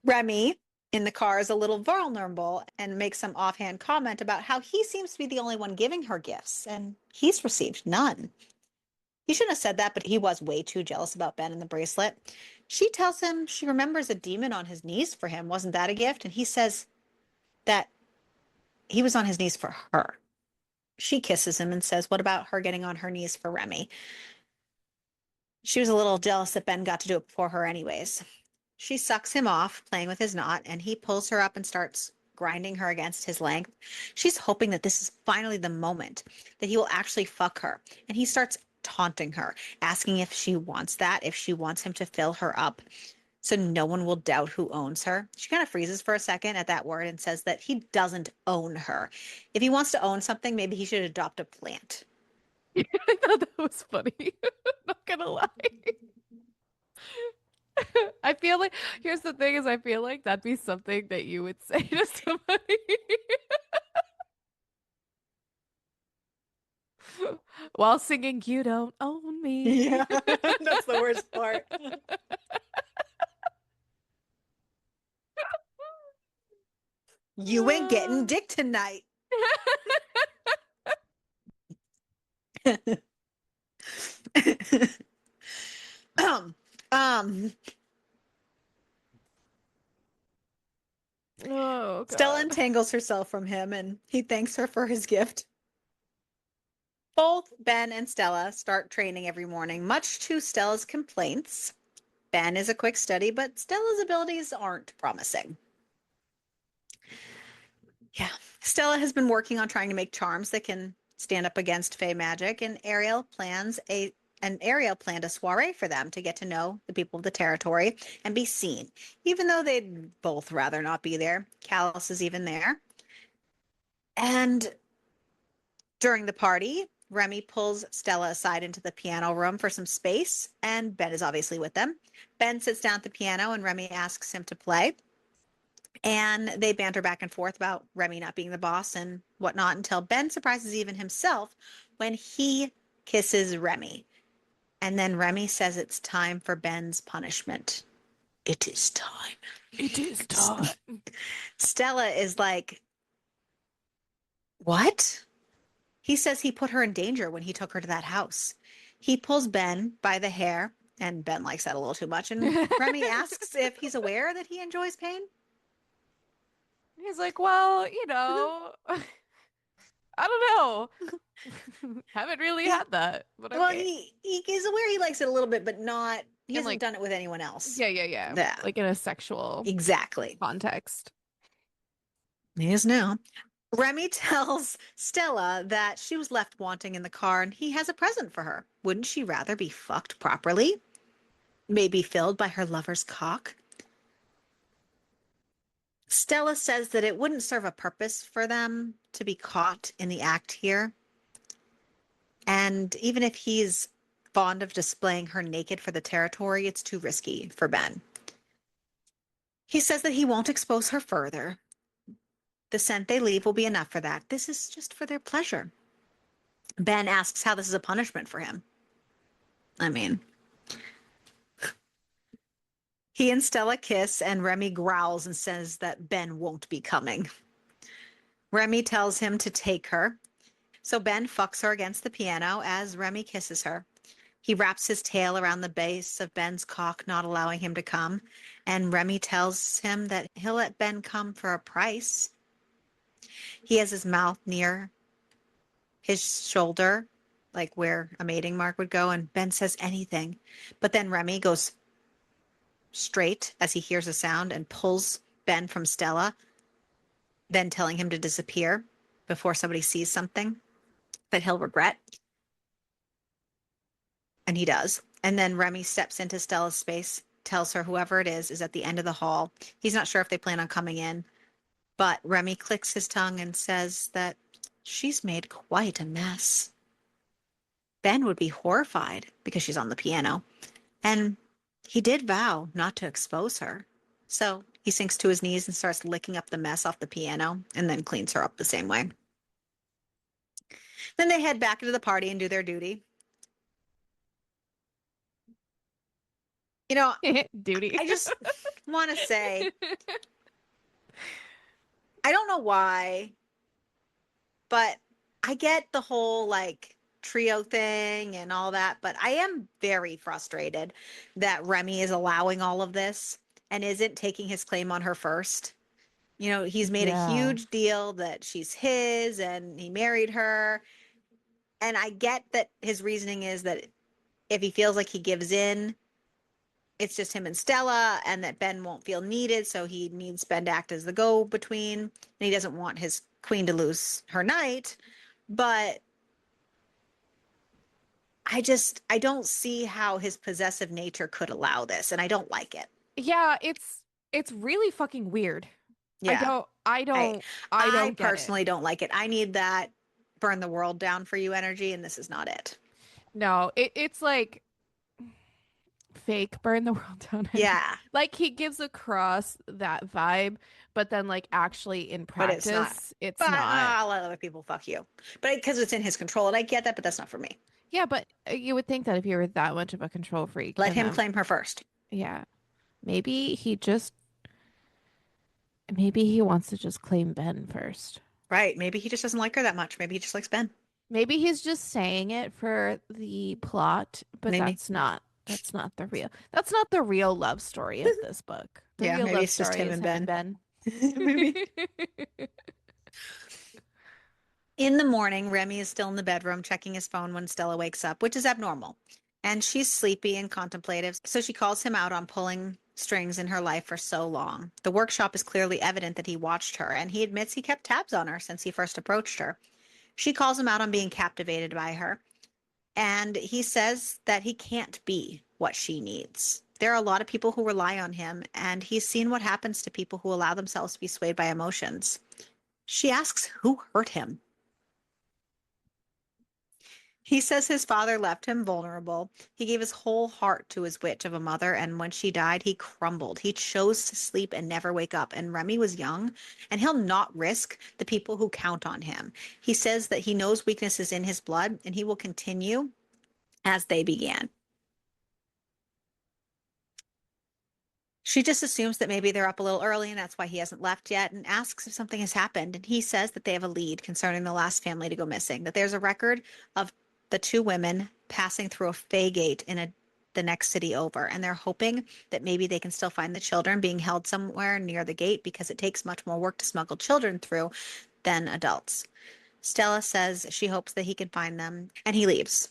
Remy in the car is a little vulnerable and makes some offhand comment about how he seems to be the only one giving her gifts, and he's received none. He shouldn't have said that, but he was way too jealous about Ben and the bracelet. She tells him she remembers a demon on his knees for him. Wasn't that a gift? And he says that he was on his knees for her. She kisses him and says, what about her getting on her knees for Remy? She was a little jealous that Ben got to do it before her anyways. She sucks him off, playing with his knot, and he pulls her up and starts grinding her against his length. She's hoping that this is finally the moment that he will actually fuck her. And he starts taunting her, asking if she wants that, if she wants him to fill her up so no one will doubt who owns her. She kind of freezes for a second at that word and says that he doesn't own her. If he wants to own something, maybe he should adopt a plant. I thought that was funny. Not gonna lie. I feel like here's the thing is I feel like that'd be something that you would say to somebody while singing You Don't Own Me. Yeah, that's the worst part. You ain't getting dick tonight. um, um, Oh Stella God. entangles herself from him and he thanks her for his gift. Both Ben and Stella start training every morning, much to Stella's complaints. Ben is a quick study, but Stella's abilities aren't promising. Yeah. Stella has been working on trying to make charms that can stand up against Fey magic, and Ariel planned a soiree for them to get to know the people of the territory and be seen, even though they'd both rather not be there. Callus is even there. And during the party, Remy pulls Stella aside into the piano room for some space, and Ben is obviously with them. Ben sits down at the piano, and Remy asks him to play. And they banter back and forth about Remy not being the boss and whatnot until Ben surprises even himself when he kisses Remy. And then Remy says it's time for Ben's punishment. It is time. It is time. Stella is like, what? He says he put her in danger when he took her to that house. He pulls Ben by the hair, and Ben likes that a little too much. And Remy asks if he's aware that he enjoys pain. He's like, well, I don't know. Haven't really He, had that, but well, okay. he is aware he likes it a little bit, but not, he And hasn't like, done it with anyone else. yeah. Yeah, Like in a sexual exactly. context. He is now. Remy tells Stella that she was left wanting in the car and he has a present for her. Wouldn't she rather be fucked properly? Maybe filled by her lover's cock? Stella says that it wouldn't serve a purpose for them to be caught in the act here. And even if he's fond of displaying her naked for the territory, it's too risky for Ben. He says that he won't expose her further. The scent they leave will be enough for that. This is just for their pleasure. Ben asks how this is a punishment for him. I mean, he and Stella kiss, and Remy growls and says that Ben won't be coming. Remy tells him to take her. So Ben fucks her against the piano as Remy kisses her. He wraps his tail around the base of Ben's cock, not allowing him to come. And Remy tells him that he'll let Ben come for a price. He has his mouth near his shoulder, like where a mating mark would go, and Ben says anything. But then Remy goes straight as he hears a sound and pulls Ben from Stella, then telling him to disappear before somebody sees something that he'll regret. And he does. And then Remy steps into Stella's space, tells her whoever it is at the end of the hall. He's not sure if they plan on coming in, but Remy clicks his tongue and says that she's made quite a mess. Ben would be horrified because she's on the piano. And he did vow not to expose her. So he sinks to his knees and starts licking up the mess off the piano and then cleans her up the same way. Then they head back into the party and do their duty. You know, Duty. I just want to say, I don't know why, but I get the whole like trio thing and all that, but I am very frustrated that Remy is allowing all of this and isn't taking his claim on her first. You know, he's made a Yeah. huge deal that she's his and he married her. And I get that his reasoning is that if he feels like he gives in, it's just him and Stella, and that Ben won't feel needed. So he needs Ben to act as the go between. And he doesn't want his queen to lose her night. But I don't see how his possessive nature could allow this. And I don't like it. Yeah, it's really fucking weird. I Yeah. don't I I, don't I I don't get it. personally don't like it. I need that burn the world down for you energy, and this is not it. No, it's like fake burn the world down energy. Yeah. Like he gives across that vibe, but then like actually in But it's not. practice, it's But not. I'll let other people fuck you. But because it's in his control, and I get that, but that's not for me. Yeah, but you would think that if you were that much of a control freak, Let and him claim her first. yeah, maybe maybe he wants to just claim Ben first. Right. Maybe he just doesn't like her that much. Maybe he just likes Ben. Maybe he's just saying it for the plot, but Maybe. that's not the real love story of this book. The Yeah, real maybe love it's just story him is and him and Ben. Ben. Maybe. In the morning, Remy is still in the bedroom checking his phone when Stella wakes up, which is abnormal. And she's sleepy and contemplative, so she calls him out on pulling strings in her life for so long. The workshop is clearly evident that he watched her, and he admits he kept tabs on her since he first approached her. She calls him out on being captivated by her, and he says that he can't be what she needs. There are a lot of people who rely on him, and he's seen what happens to people who allow themselves to be swayed by emotions. She asks who hurt him. He says his father left him vulnerable. He gave his whole heart to his witch of a mother, and when she died, he crumbled. He chose to sleep and never wake up. And Remy was young, and he'll not risk the people who count on him. He says that he knows weakness is in his blood, and he will continue as they began. She just assumes that maybe they're up a little early and that's why he hasn't left yet and asks if something has happened. And he says that they have a lead concerning the last family to go missing, that there's a record of the two women passing through a Fey gate in the next city over. And they're hoping that maybe they can still find the children being held somewhere near the gate because it takes much more work to smuggle children through than adults. Stella says she hopes that he can find them and he leaves.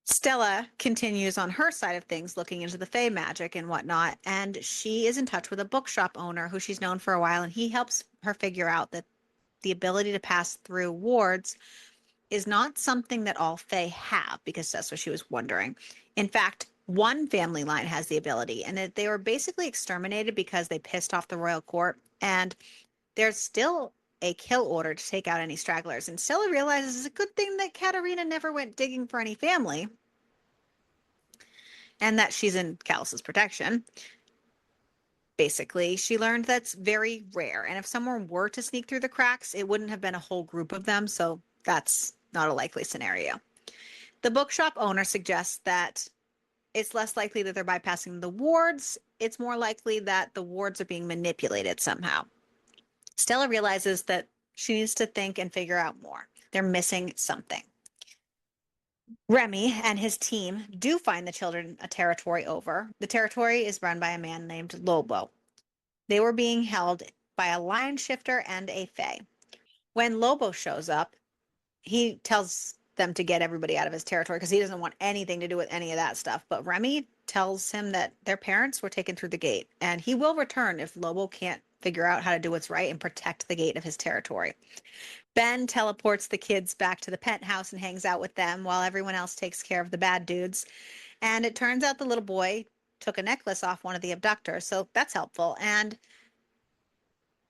Stella continues on her side of things, looking into the Fae magic and whatnot, and she is in touch with a bookshop owner who she's known for a while, and he helps her figure out that the ability to pass through wards is not something that all Fae have, because that's what she was wondering. In fact, one family line has the ability, and they were basically exterminated because they pissed off the royal court, and there's still a kill order to take out any stragglers. And Stella realizes it's a good thing that Katarina never went digging for any family and that she's in Callus's protection. Basically, she learned that's very rare. And if someone were to sneak through the cracks, it wouldn't have been a whole group of them. So that's not a likely scenario. The bookshop owner suggests that it's less likely that they're bypassing the wards. It's more likely that the wards are being manipulated somehow. Stella realizes that she needs to think and figure out more. They're missing something. Remy and his team do find the children a territory over. The territory is run by a man named Lobo. They were being held by a lion shifter and a fae. When Lobo shows up, he tells them to get everybody out of his territory because he doesn't want anything to do with any of that stuff. But Remy tells him that their parents were taken through the gate and he will return if Lobo can't figure out how to do what's right and protect the gate of his territory. Ben teleports the kids back to the penthouse and hangs out with them while everyone else takes care of the bad dudes. And it turns out the little boy took a necklace off one of the abductors, so that's helpful. And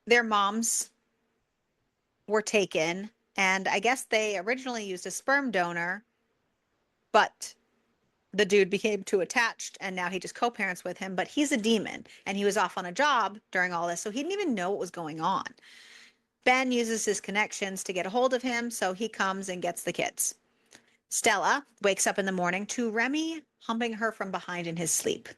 their moms were taken, and I guess they originally used a sperm donor, but the dude became too attached and now he just co-parents with him, but he's a demon and he was off on a job during all this, so he didn't even know what was going on. Ben uses his connections to get a hold of him, so he comes and gets the kids. Stella wakes up in the morning to Remy humping her from behind in his sleep.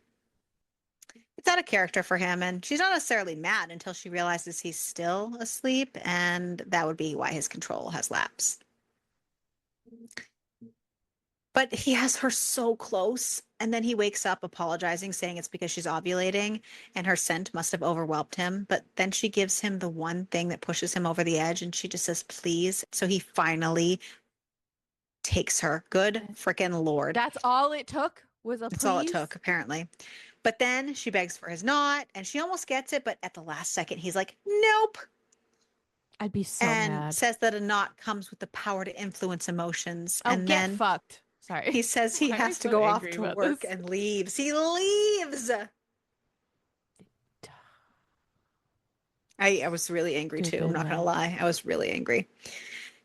It's out of character for him, and she's not necessarily mad until she realizes he's still asleep, and that would be why his control has lapsed. But he has her so close, and then he wakes up apologizing, saying it's because she's ovulating and her scent must have overwhelmed him. But then she gives him the one thing that pushes him over the edge, and she just says, please. So he finally takes her. Good freaking Lord. That's all it took was a That's all it took, please. apparently. But then she begs for his knot, and she almost gets it, but at the last second, he's like, nope, I'd be so and mad. says that a knot comes with the power to influence emotions. Oh, And get then fucked. Sorry. he says he Why am I has to so go off angry to about work this? and leaves. He leaves. I was really angry too. I'm Stupid not going to man. lie. I was really angry.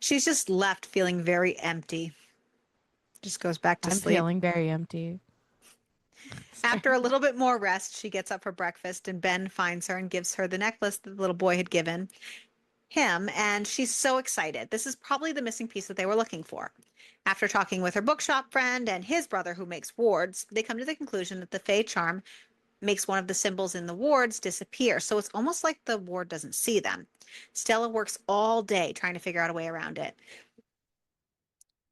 She's just left feeling very empty. Just goes back to I'm sleep. feeling very empty. Sorry. After a little bit more rest, she gets up for breakfast and Ben finds her and gives her the necklace that the little boy had given him, and she's so excited. This is probably the missing piece that they were looking for. After talking with her bookshop friend and his brother who makes wards, they come to the conclusion that the Fey charm makes one of the symbols in the wards disappear. So it's almost like the ward doesn't see them. Stella works all day trying to figure out a way around it.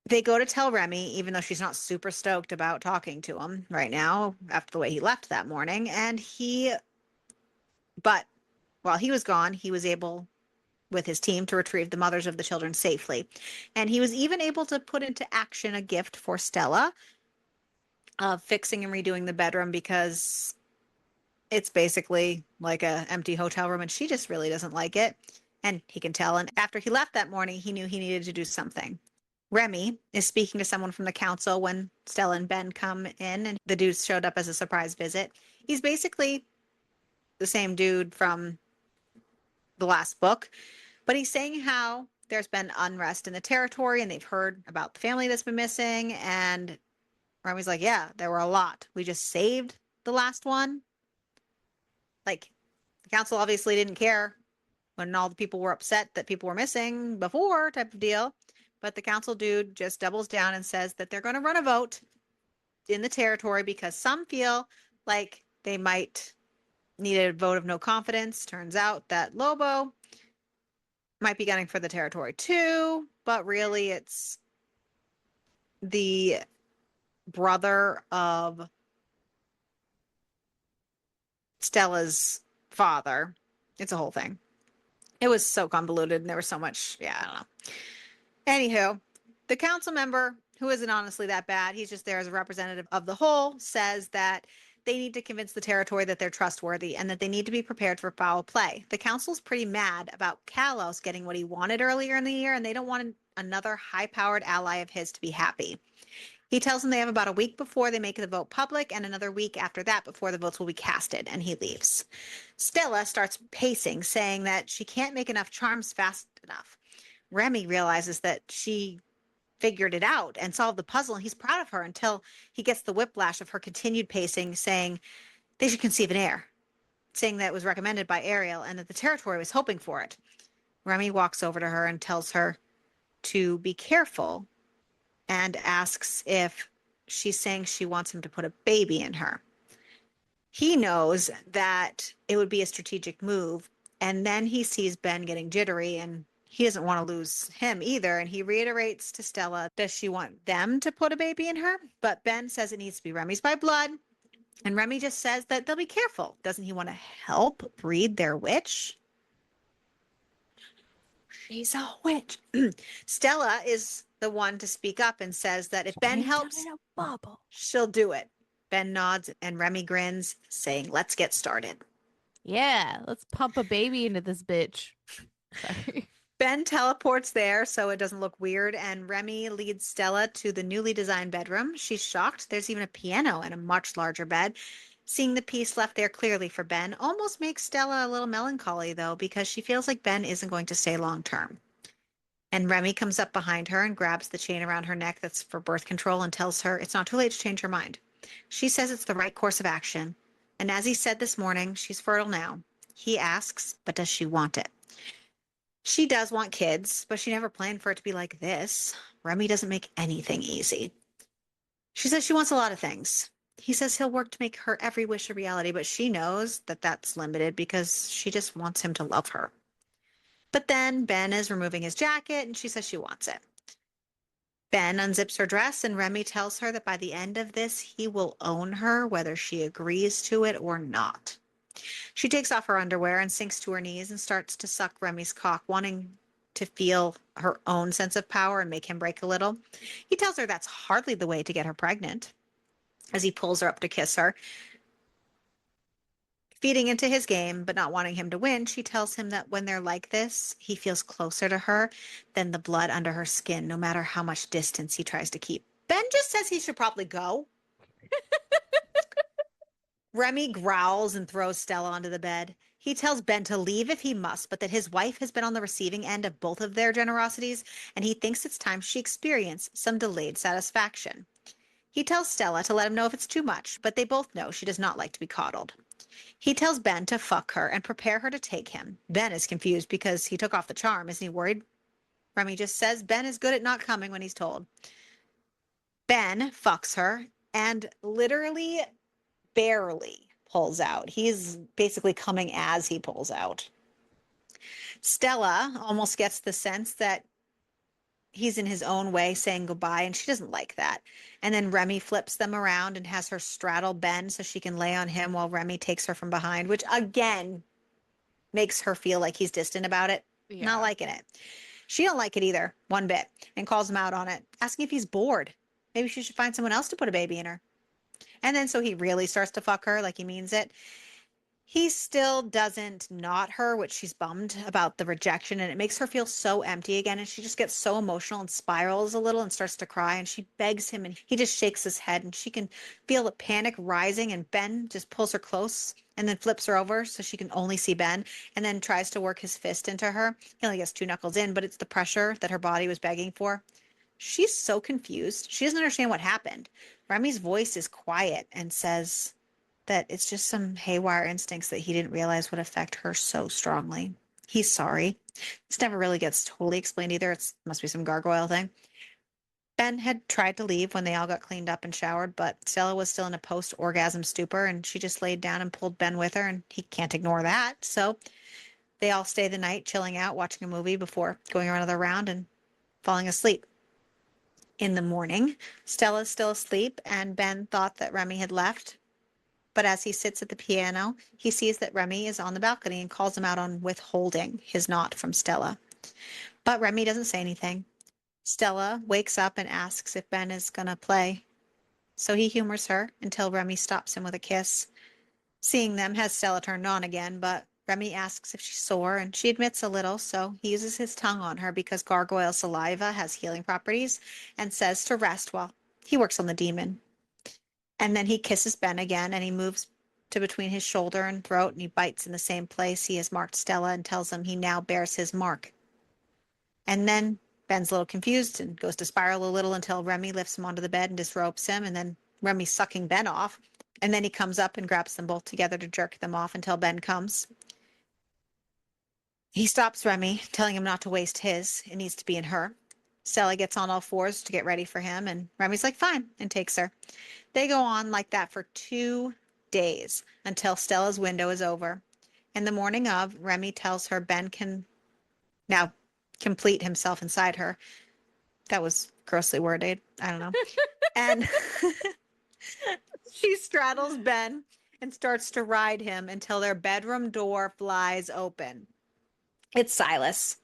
They go to tell Remy, even though she's not super stoked about talking to him right now after the way he left that morning. But while he was gone, he was able with his team to retrieve the mothers of the children safely. And he was even able to put into action a gift for Stella of fixing and redoing the bedroom because it's basically like a empty hotel room and she just really doesn't like it. And he can tell. And after he left that morning, he knew he needed to do something. Remy is speaking to someone from the council when Stella and Ben come in, and the dude showed up as a surprise visit. He's basically the same dude from the last book, but he's saying how there's been unrest in the territory and they've heard about the family that's been missing. And Remy's like, yeah, there were a lot. We just saved the last one. Like, the council obviously didn't care when all the people were upset that people were missing before, type of deal. But the council dude just doubles down and says that they're going to run a vote in the territory because some feel like they might need a vote of no confidence. Turns out that Lobo might be gunning for the territory too, but really it's the brother of Stella's father. It's a whole thing. It was so convoluted and there was so much, yeah, I don't know. Anywho, the council member who isn't honestly that bad, he's just there as a representative of the whole, says that they need to convince the territory that they're trustworthy and that they need to be prepared for foul play. The council's pretty mad about Kalos getting what he wanted earlier in the year, and they don't want another high-powered ally of his to be happy. He tells them they have about a week before they make the vote public and another week after that before the votes will be casted, and he leaves. Stella starts pacing, saying that she can't make enough charms fast enough. Remy realizes that she figured it out and solved the puzzle, and he's proud of her until he gets the whiplash of her continued pacing, saying they should conceive an heir, saying that it was recommended by Ariel and that the territory was hoping for it. Remy walks over to her and tells her to be careful and asks if she's saying she wants him to put a baby in her. He knows that it would be a strategic move, and then he sees Ben getting jittery and he doesn't want to lose him either. And he reiterates to Stella, does she want them to put a baby in her? But Ben says it needs to be Remy's by blood. And Remy just says that they'll be careful. Doesn't he want to help breed their witch? She's a witch. Stella is the one to speak up and says that if Ben helps, in a bubble. she'll do it. Ben nods and Remy grins, saying, let's get started. Yeah, let's pump a baby into this bitch. Sorry. Ben teleports there so it doesn't look weird, and Remy leads Stella to the newly designed bedroom. She's shocked. There's even a piano and a much larger bed. Seeing the piece left there clearly for Ben almost makes Stella a little melancholy, though, because she feels like Ben isn't going to stay long term. And Remy comes up behind her and grabs the chain around her neck that's for birth control and tells her it's not too late to change her mind. She says it's the right course of action. And as he said this morning, she's fertile now. He asks, but does she want it? She does want kids, but she never planned for it to be like this. Remy doesn't make anything easy. She says she wants a lot of things. He says he'll work to make her every wish a reality, but she knows that that's limited because she just wants him to love her. But then Ben is removing his jacket and she says she wants it. Ben unzips her dress and Remy tells her that by the end of this, he will own her, whether she agrees to it or not. She takes off her underwear and sinks to her knees and starts to suck Remy's cock, wanting to feel her own sense of power and make him break a little. He tells her that's hardly the way to get her pregnant as he pulls her up to kiss her. Feeding into his game, but not wanting him to win, she tells him that when they're like this, he feels closer to her than the blood under her skin, no matter how much distance he tries to keep. Ben just says he should probably go. Remy growls and throws Stella onto the bed. He tells Ben to leave if he must, but that his wife has been on the receiving end of both of their generosities, and he thinks it's time she experience some delayed satisfaction. He tells Stella to let him know if it's too much, but they both know she does not like to be coddled. He tells Ben to fuck her and prepare her to take him. Ben is confused because he took off the charm. Isn't he worried? Remy just says Ben is good at not coming when he's told. Ben fucks her and literally barely pulls out. He's basically coming as he pulls out. Stella almost gets the sense that he's in his own way saying goodbye, and she doesn't like that. And then Remy flips them around and has her straddle Ben so she can lay on him while Remy takes her from behind, which again makes her feel like he's distant about it. Not Yeah. liking it. She don't like it either, one bit, and calls him out on it, asking if he's bored. Maybe she should find someone else to put a baby in her. And then so he really starts to fuck her like he means it. He still doesn't not her, which she's bummed about the rejection, and it makes her feel so empty again. And she just gets so emotional and spirals a little and starts to cry. And she begs him, and he just shakes his head. And she can feel the panic rising. And Ben just pulls her close and then flips her over so she can only see Ben, and then tries to work his fist into her. He only gets two knuckles in, but it's the pressure that her body was begging for. She's so confused. She doesn't understand what happened. Remy's voice is quiet and says that it's just some haywire instincts that he didn't realize would affect her so strongly. He's sorry. This never really gets totally explained either. It must be some gargoyle thing. Ben had tried to leave when they all got cleaned up and showered, but Stella was still in a post-orgasm stupor, and she just laid down and pulled Ben with her, and he can't ignore that. So they all stay the night, chilling out, watching a movie before going another round and falling asleep. In the morning, Stella's still asleep, and Ben thought that Remy had left. But as he sits at the piano, he sees that Remy is on the balcony and calls him out on withholding his knot from Stella. But Remy doesn't say anything. Stella wakes up and asks if Ben is going to play. So he humors her until Remy stops him with a kiss. Seeing them has Stella turned on again, but Remy asks if she's sore, and she admits a little, so he uses his tongue on her because gargoyle saliva has healing properties and says to rest while he works on the demon. And then he kisses Ben again, and he moves to between his shoulder and throat, and he bites in the same place he has marked Stella and tells him he now bears his mark. And then Ben's a little confused and goes to spiral a little until Remy lifts him onto the bed and disrobes him, and then Remy's sucking Ben off. And then he comes up and grabs them both together to jerk them off until Ben comes. He stops Remy, telling him not to waste his. It needs to be in her. Stella gets on all fours to get ready for him, and Remy's like, fine, and takes her. They go on like that for 2 days until Stella's window is over. In the morning of, Remy tells her Ben can now complete himself inside her. That was grossly worded. I don't know. And she straddles Ben and starts to ride him until their bedroom door flies open. It's Silas.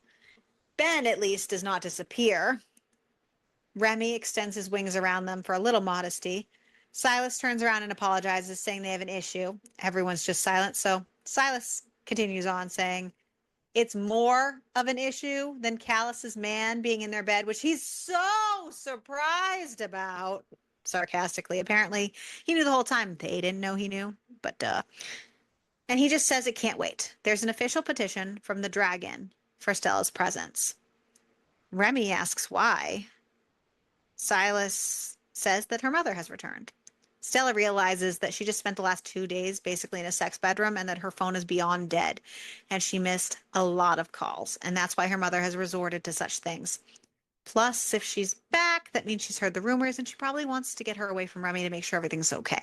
Ben, at least, does not disappear. Remy extends his wings around them for a little modesty. Silas turns around and apologizes, saying they have an issue. Everyone's just silent. So Silas continues on, saying, it's more of an issue than Callus's man being in their bed, which he's so surprised about. Sarcastically, apparently, he knew the whole time. They didn't know he knew, but duh. And he just says it can't wait. There's an official petition from the dragon for Stella's presence. Remy asks why. Silas says that her mother has returned. Stella realizes that she just spent the last 2 days basically in a sex bedroom and that her phone is beyond dead. And she missed a lot of calls. And that's why her mother has resorted to such things. Plus, if she's back, that means she's heard the rumors and she probably wants to get her away from Remy to make sure everything's okay.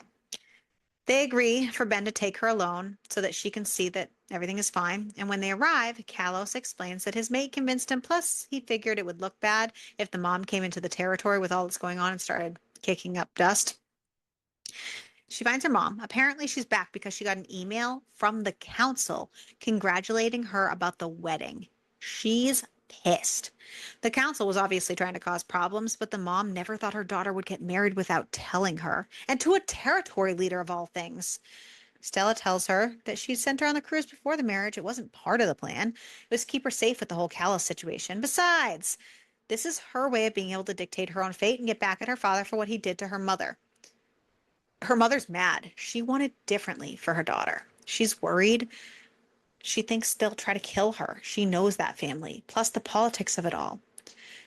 They agree for Ben to take her alone so that she can see that everything is fine. And when they arrive, Kalos explains that his mate convinced him. Plus, he figured it would look bad if the mom came into the territory with all that's going on and started kicking up dust. She finds her mom. Apparently, she's back because she got an email from the council congratulating her about the wedding. She's pissed. The council was obviously trying to cause problems, but the mom never thought her daughter would get married without telling her, and to a territory leader of all things. Stella tells her that she sent her on the cruise before the marriage. It wasn't part of the plan. It was to keep her safe with the whole Callus situation. Besides, this is her way of being able to dictate her own fate and get back at her father for what he did to her mother. Her mother's mad. She wanted differently for her daughter. She's worried. She thinks they'll try to kill her. She knows that family, plus the politics of it all.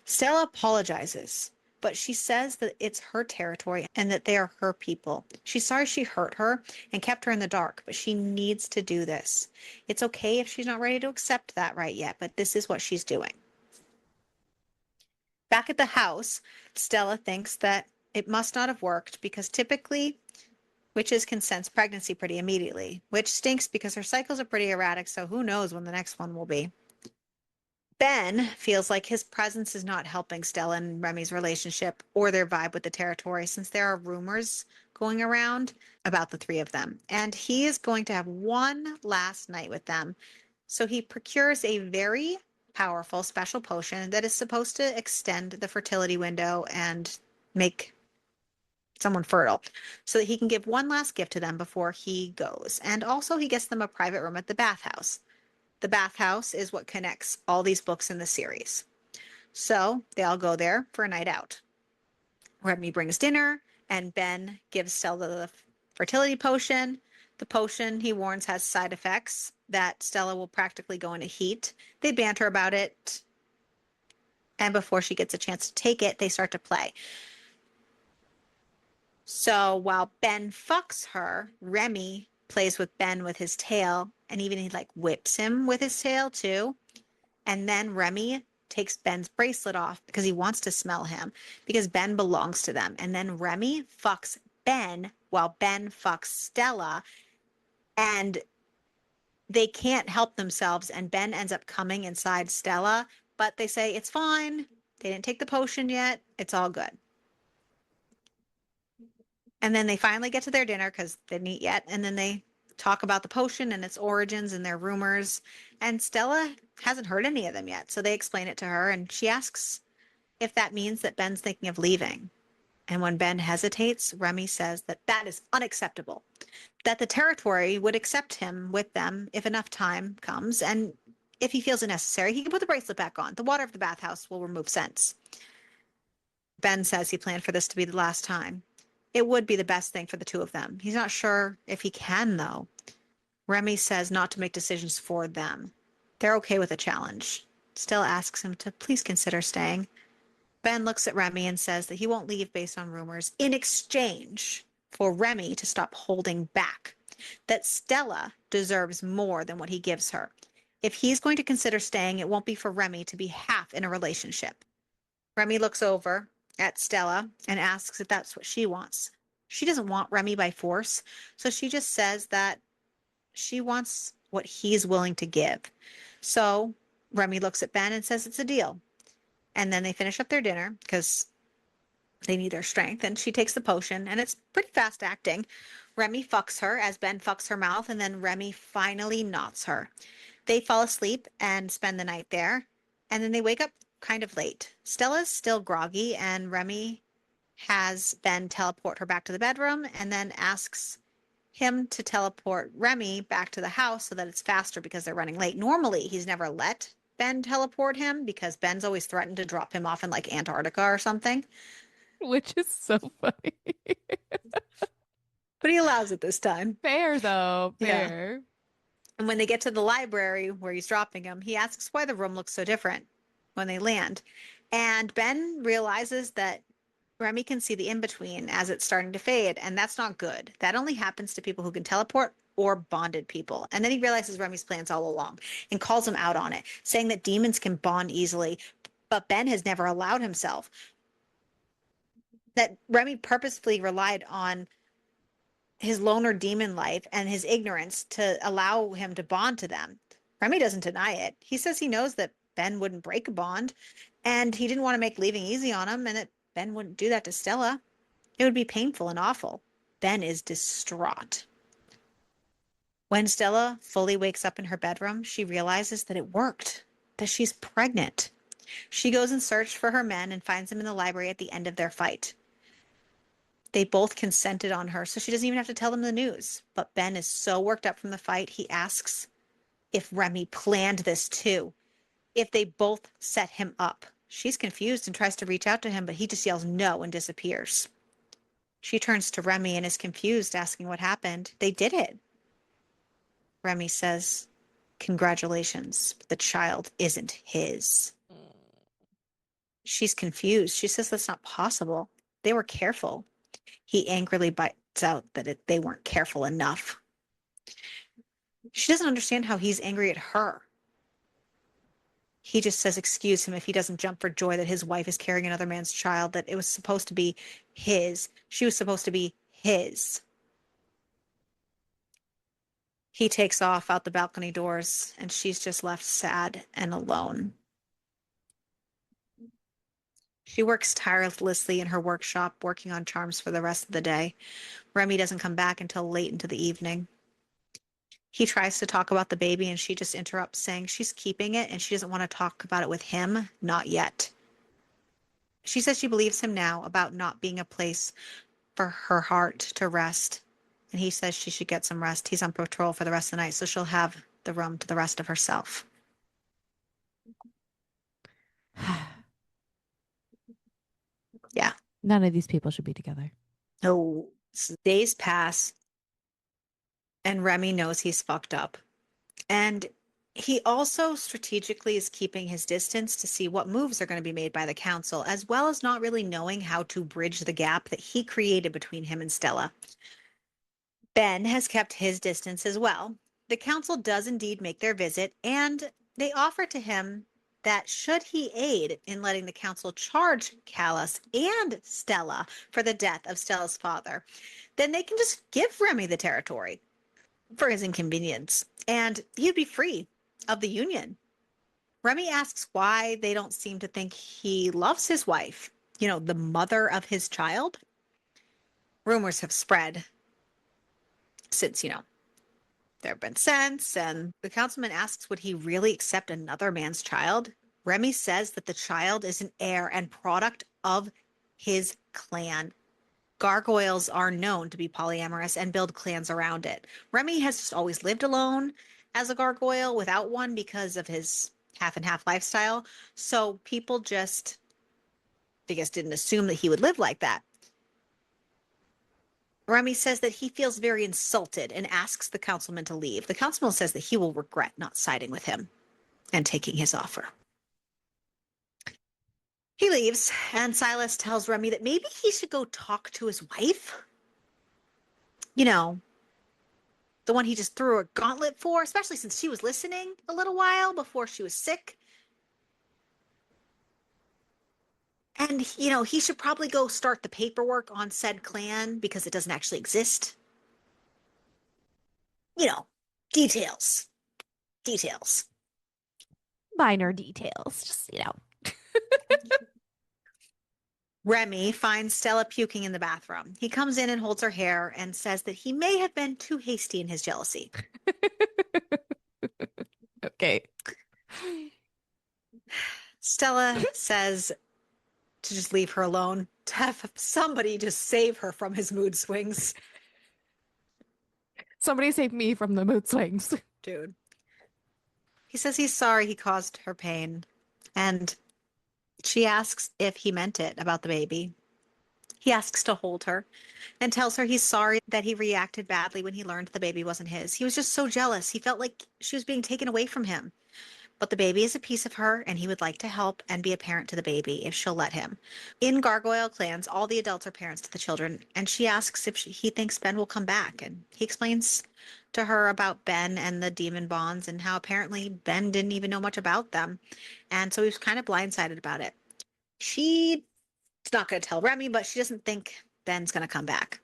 Stella apologizes, but she says that it's her territory and that they are her people. She's sorry she hurt her and kept her in the dark, but she needs to do this. It's okay if she's not ready to accept that right yet, but this is what she's doing. Back at the house, Stella thinks that it must not have worked because typically witches can sense pregnancy pretty immediately, which stinks because her cycles are pretty erratic, so who knows when the next one will be. Ben feels like his presence is not helping Stella and Remy's relationship or their vibe with the territory since there are rumors going around about the three of them. And he is going to have one last night with them. So he procures a very powerful special potion that is supposed to extend the fertility window and make someone fertile so that he can give one last gift to them before he goes. And also he gets them a private room at the bathhouse. The bathhouse is what connects all these books in the series. So they all go there for a night out. Remy brings dinner, and Ben gives Stella the fertility potion. The potion, he warns, has side effects that Stella will practically go into heat. They banter about it, and before she gets a chance to take it, they start to play. So while Ben fucks her, Remy plays with Ben with his tail, and even he like whips him with his tail too. And then Remy takes Ben's bracelet off because he wants to smell him because Ben belongs to them. And then Remy fucks Ben while Ben fucks Stella, and they can't help themselves. And Ben ends up coming inside Stella, but they say it's fine. They didn't take the potion yet. It's all good. And then they finally get to their dinner because they didn't eat yet. And then they talk about the potion and its origins and their rumors. And Stella hasn't heard any of them yet. So they explain it to her and she asks if that means that Ben's thinking of leaving. And when Ben hesitates, Remy says that that is unacceptable, that the territory would accept him with them if enough time comes, and if he feels it necessary, he can put the bracelet back on. The water of the bathhouse will remove sense. Ben says he planned for this to be the last time. It would be the best thing for the two of them. He's not sure if he can, though. Remy says not to make decisions for them. They're okay with a challenge. Stella asks him to please consider staying. Ben looks at Remy and says that he won't leave based on rumors in exchange for Remy to stop holding back, that Stella deserves more than what he gives her. If he's going to consider staying, it won't be for Remy to be half in a relationship. Remy looks over at Stella and asks if that's what she wants. She doesn't want Remy by force, so she just says that she wants what he's willing to give. So Remy looks at Ben and says it's a deal. And then they finish up their dinner because they need their strength. And she takes the potion, and it's pretty fast acting. Remy fucks her as Ben fucks her mouth, and then Remy finally knots her. They fall asleep and spend the night there. And then they wake up kind of late. Stella's still groggy, and Remy has Ben teleport her back to the bedroom and then asks him to teleport Remy back to the house so that it's faster because they're running late. Normally, he's never let Ben teleport him because Ben's always threatened to drop him off in like Antarctica or something, Which is so funny. but he allows it this time. Fair though, Yeah. fair. And when they get to the library where he's dropping him, he asks why the room looks so different when they land. And Ben realizes that Remy can see the in-between as it's starting to fade, and that's not good. That only happens to people who can teleport or bonded people. And then he realizes Remy's plans all along and calls him out on it, saying that demons can bond easily, but Ben has never allowed himself. That Remy purposefully relied on his loner demon life and his ignorance to allow him to bond to them. Remy doesn't deny it. He says he knows that Ben wouldn't break a bond, and he didn't want to make leaving easy on him, and that Ben wouldn't do that to Stella. It would be painful and awful. Ben is distraught. When Stella fully wakes up in her bedroom, she realizes that it worked, that she's pregnant. She goes in search for her men and finds them in the library at the end of their fight. They both consented on her, so she doesn't even have to tell them the news. But Ben is so worked up from the fight, he asks if Remy planned this too, if they both set him up. She's confused and tries to reach out to him, but he just yells no and disappears. She turns to Remy and is confused, asking what happened. They did it. Remy says, congratulations, the child isn't his. She's confused. She says that's not possible. They were careful. He angrily bites out that they weren't careful enough. She doesn't understand how he's angry at her. He just says, excuse him if he doesn't jump for joy that his wife is carrying another man's child, that it was supposed to be his. She was supposed to be his. He takes off out the balcony doors, and she's just left sad and alone. She works tirelessly in her workshop, working on charms for the rest of the day. Remy doesn't come back until late into the evening. He tries to talk about the baby, and she just interrupts, saying she's keeping it and she doesn't want to talk about it with him, not yet. She says she believes him now about not being a place for her heart to rest. And he says she should get some rest. He's on patrol for the rest of the night, so she'll have the room to the rest of herself. Yeah. None of these people should be together. So days pass, and Remy knows he's fucked up. And he also strategically is keeping his distance to see what moves are going to be made by the council, as well as not really knowing how to bridge the gap that he created between him and Stella. Ben has kept his distance as well. The council does indeed make their visit, and they offer to him that should he aid in letting the council charge Callus and Stella for the death of Stella's father, then they can just give Remy the territory for his inconvenience, and he'd be free of the union. Remy asks why they don't seem to think he loves his wife, the mother of his child. Rumors have spread since, there have been scents, and the councilman asks, would he really accept another man's child? Remy says that the child is an heir and product of his clan. Gargoyles are known to be polyamorous and build clans around it. Remy has just always lived alone as a gargoyle without one because of his half and half lifestyle. So people just, I guess, didn't assume that he would live like that. Remy says that he feels very insulted and asks the councilman to leave. The councilman says that he will regret not siding with him and taking his offer. He leaves, and Silas tells Remy that maybe he should go talk to his wife. You know, the one he just threw a gauntlet for, especially since she was listening a little while before she was sick. And, he should probably go start the paperwork on said clan because it doesn't actually exist. You know, details, details. Minor details, just. Remy finds Stella puking in the bathroom. He comes in and holds her hair and says that he may have been too hasty in his jealousy. Okay. Stella says to just leave her alone, to have somebody just save her from his mood swings. Somebody save me from the mood swings. Dude. He says he's sorry he caused her pain. And she asks if he meant it about the baby. He asks to hold her and tells her he's sorry that he reacted badly when he learned the baby wasn't his. He was just so jealous. He felt like she was being taken away from him. But the baby is a piece of her, and he would like to help and be a parent to the baby if she'll let him. In Gargoyle clans, all the adults are parents to the children, and she asks if he thinks Ben will come back. And he explains to her about Ben and the demon bonds and how apparently Ben didn't even know much about them. And so he was kind of blindsided about it. She's not going to tell Remy, but she doesn't think Ben's going to come back.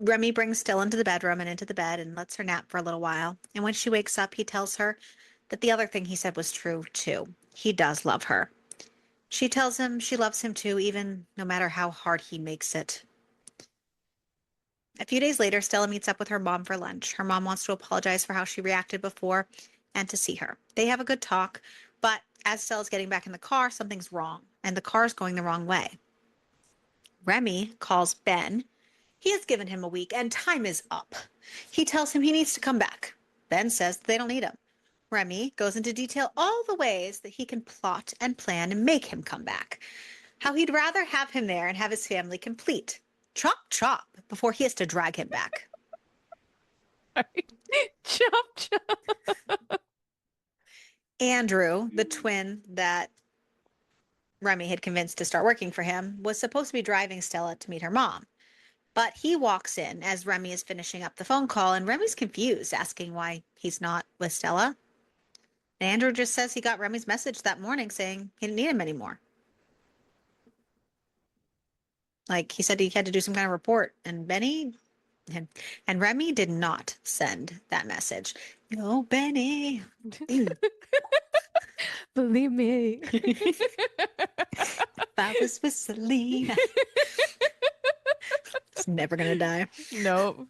Remy brings Still into the bedroom and into the bed and lets her nap for a little while. And when she wakes up, he tells her that the other thing he said was true, too. He does love her. She tells him she loves him, too, even no matter how hard he makes it. A few days later, Stella meets up with her mom for lunch. Her mom wants to apologize for how she reacted before and to see her. They have a good talk, but as Stella's getting back in the car, something's wrong, and the car's going the wrong way. Remy calls Ben. He has given him a week, and time is up. He tells him he needs to come back. Ben says they don't need him. Remy goes into detail all the ways that he can plot and plan and make him come back. How he'd rather have him there and have his family complete. Chop, chop, before he has to drag him back. Chop, chop. Andrew, the twin that Remy had convinced to start working for him, was supposed to be driving Stella to meet her mom. But he walks in as Remy is finishing up the phone call, and Remy's confused, asking why he's not with Stella. And Andrew just says he got Remy's message that morning saying he didn't need him anymore. Like he said he had to do some kind of report, and and Remy did not send that message. No, Benny. Believe me. If I was with Selena, it's never gonna die. Nope.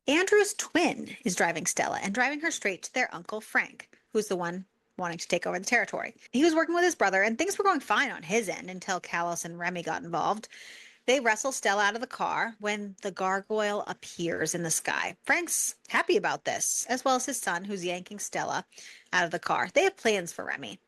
Andrew's twin is driving Stella and driving her straight to their uncle Frank, who's the one wanting to take over the territory. He was working with his brother, and things were going fine on his end until Kalos and Remy got involved. They wrestle Stella out of the car when the gargoyle appears in the sky. Frank's happy about this, as well as his son, who's yanking Stella out of the car. They have plans for Remy.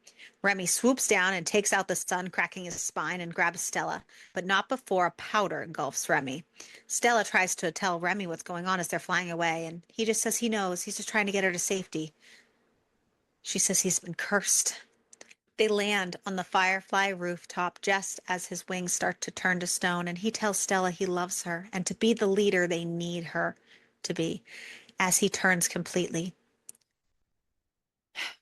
Remy swoops down and takes out the son, cracking his spine, and grabs Stella, but not before a powder engulfs Remy. Stella tries to tell Remy what's going on as they're flying away, and he just says he knows. He's just trying to get her to safety. She says he's been cursed. They land on the Firefly rooftop just as his wings start to turn to stone, and he tells Stella he loves her and to be the leader they need her to be as he turns completely.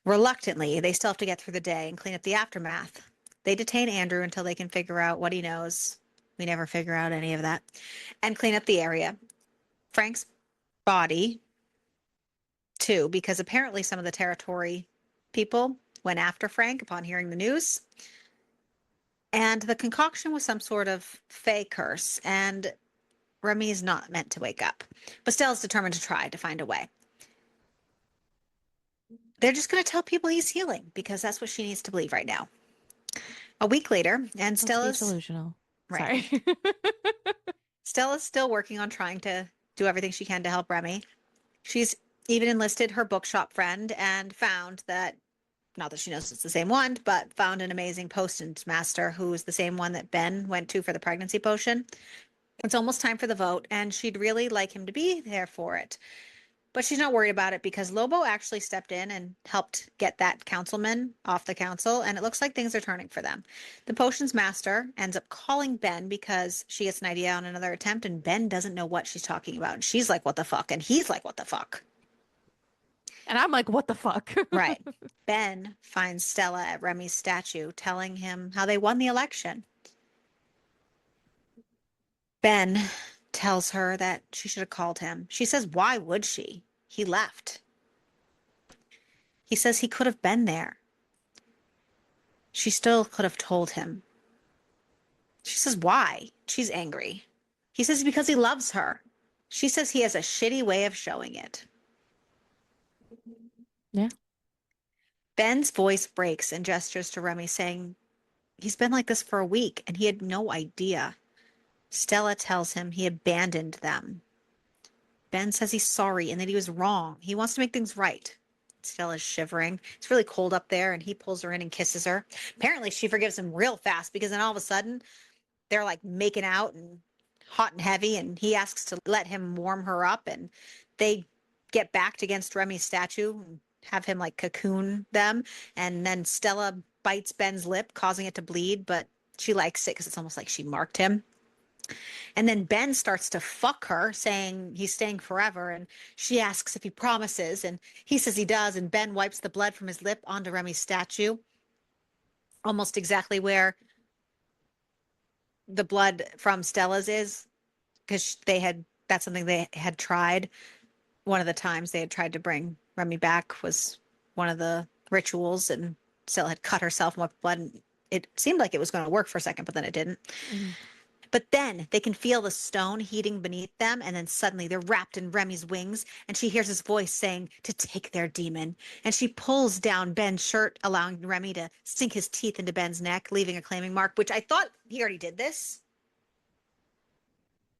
Reluctantly, they still have to get through the day and clean up the aftermath. They detain Andrew until they can figure out what he knows. We never figure out any of that. And clean up the area. Frank's body, too, because apparently some of the territory people went after Frank upon hearing the news. And the concoction was some sort of fey curse, and Remy is not meant to wake up. But Stella's determined to try to find a way. they're just going to tell people he's healing because that's what she needs to believe right now. A week later, and So speech Stella's delusional. right. Sorry. Stella's still working on trying to do everything she can to help Remy. She's even enlisted her bookshop friend and found that, not that she knows it's the same one, but found an amazing postmaster who is the same one that Ben went to for the pregnancy potion. It's almost time for the vote, and she'd really like him to be there for it. But she's not worried about it because Lobo actually stepped in and helped get that councilman off the council, and it looks like things are turning for them. The potions master ends up calling Ben because she gets an idea on another attempt, and Ben doesn't know what she's talking about. And she's like, what the fuck? And he's like, what the fuck? And I'm like, what the fuck? Right. Ben finds Stella at Remy's statue, telling him how they won the election. Ben tells her that she should have called him. She says, why would she? He left. He says he could have been there. She still could have told him. She says, why? She's angry. He says because he loves her. She says he has a shitty way of showing it. Yeah. Ben's voice breaks and gestures to Remy, saying he's been like this for a week and he had no idea. Stella tells him he abandoned them. Ben says he's sorry and that he was wrong. He wants to make things right. Stella's shivering. It's really cold up there, and he pulls her in and kisses her. Apparently, she forgives him real fast because then all of a sudden, they're like making out and hot and heavy, and he asks to let him warm her up, and they get backed against Remy's statue and have him like cocoon them, and then Stella bites Ben's lip, causing it to bleed, but she likes it because it's almost like she marked him. And then Ben starts to fuck her, saying he's staying forever. And she asks if he promises. And he says he does. And Ben wipes the blood from his lip onto Remy's statue, almost exactly where the blood from Stella's is, because that's something they had tried. One of the times they had tried to bring Remy back was one of the rituals. And Stella had cut herself and wiped blood. And it seemed like it was going to work for a second, but then it didn't. Mhm. But then they can feel the stone heating beneath them, and then suddenly they're wrapped in Remy's wings, and she hears his voice saying to take their demon. And she pulls down Ben's shirt, allowing Remy to sink his teeth into Ben's neck, leaving a claiming mark, which I thought he already did this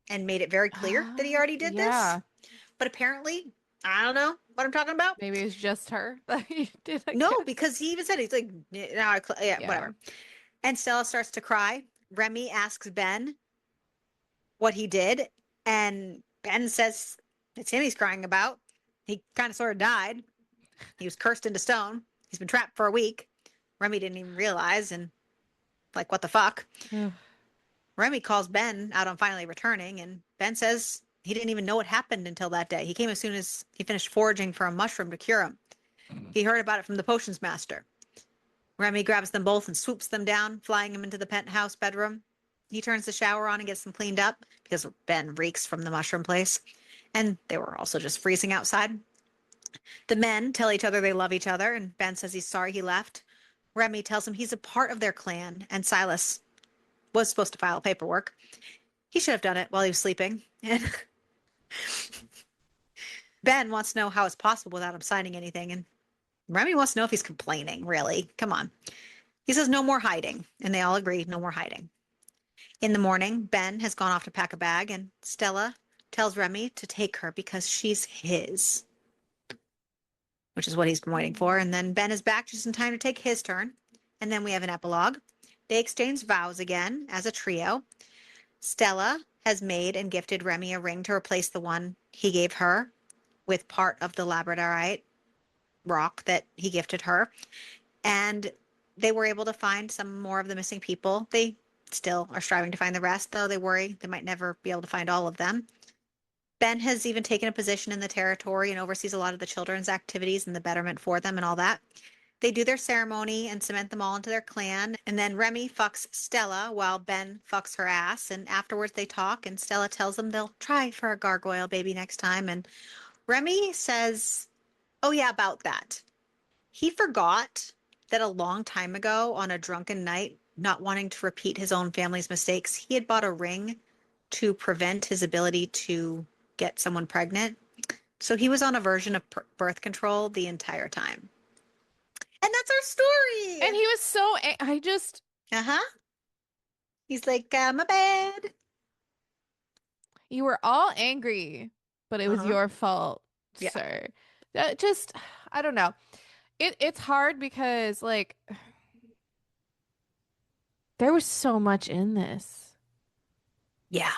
and made it very clear that he already did this. Yeah. But apparently, I don't know what I'm talking about. Maybe it was just her that he did a No, kiss. because he even said he's like, no, yeah, Yeah. whatever. And Stella starts to cry. Remy asks Ben what he did. And Ben says it's him he's crying about. He kind of sort of died. He was cursed into stone. He's been trapped for a week. Remy didn't even realize, and like, what the fuck? Ugh. Remy calls Ben out on finally returning, and Ben says he didn't even know what happened until that day. He came as soon as he finished foraging for a mushroom to cure him. He heard about it from the potions master. Remy grabs them both and swoops them down, flying them into the penthouse bedroom. He turns the shower on and gets them cleaned up because Ben reeks from the mushroom place. And they were also just freezing outside. The men tell each other they love each other, and Ben says he's sorry he left. Remy tells him he's a part of their clan, and Silas was supposed to file paperwork. He should have done it while he was sleeping. And Ben wants to know how it's possible without him signing anything, and Remy wants to know if he's complaining, really. Come on. He says no more hiding, and they all agree no more hiding. In the morning, Ben has gone off to pack a bag, and Stella tells Remy to take her because she's his, which is what he's been waiting for. And then Ben is back just in time to take his turn. And then we have an epilogue. They exchange vows again as a trio. Stella has made and gifted Remy a ring to replace the one he gave her with part of the labradorite rock that he gifted her. And they were able to find some more of the missing people. They still are striving to find the rest, though they worry they might never be able to find all of them. Ben has even taken a position in the territory and oversees a lot of the children's activities and the betterment for them and all that. They do their ceremony and cement them all into their clan. And then Remy fucks Stella while Ben fucks her ass. And afterwards they talk, and Stella tells them they'll try for a gargoyle baby next time. And Remy says, oh, yeah, about that. He forgot that a long time ago on a drunken night, not wanting to repeat his own family's mistakes, he had bought a ring to prevent his ability to get someone pregnant. So he was on a version of birth control the entire time. And that's our story. And he was so, I just, Uh-huh. He's like, my bad. you were all angry, but it was Uh-huh. your fault, Yeah. sir. Just, I don't know. It's hard because like there was so much in this. Yeah.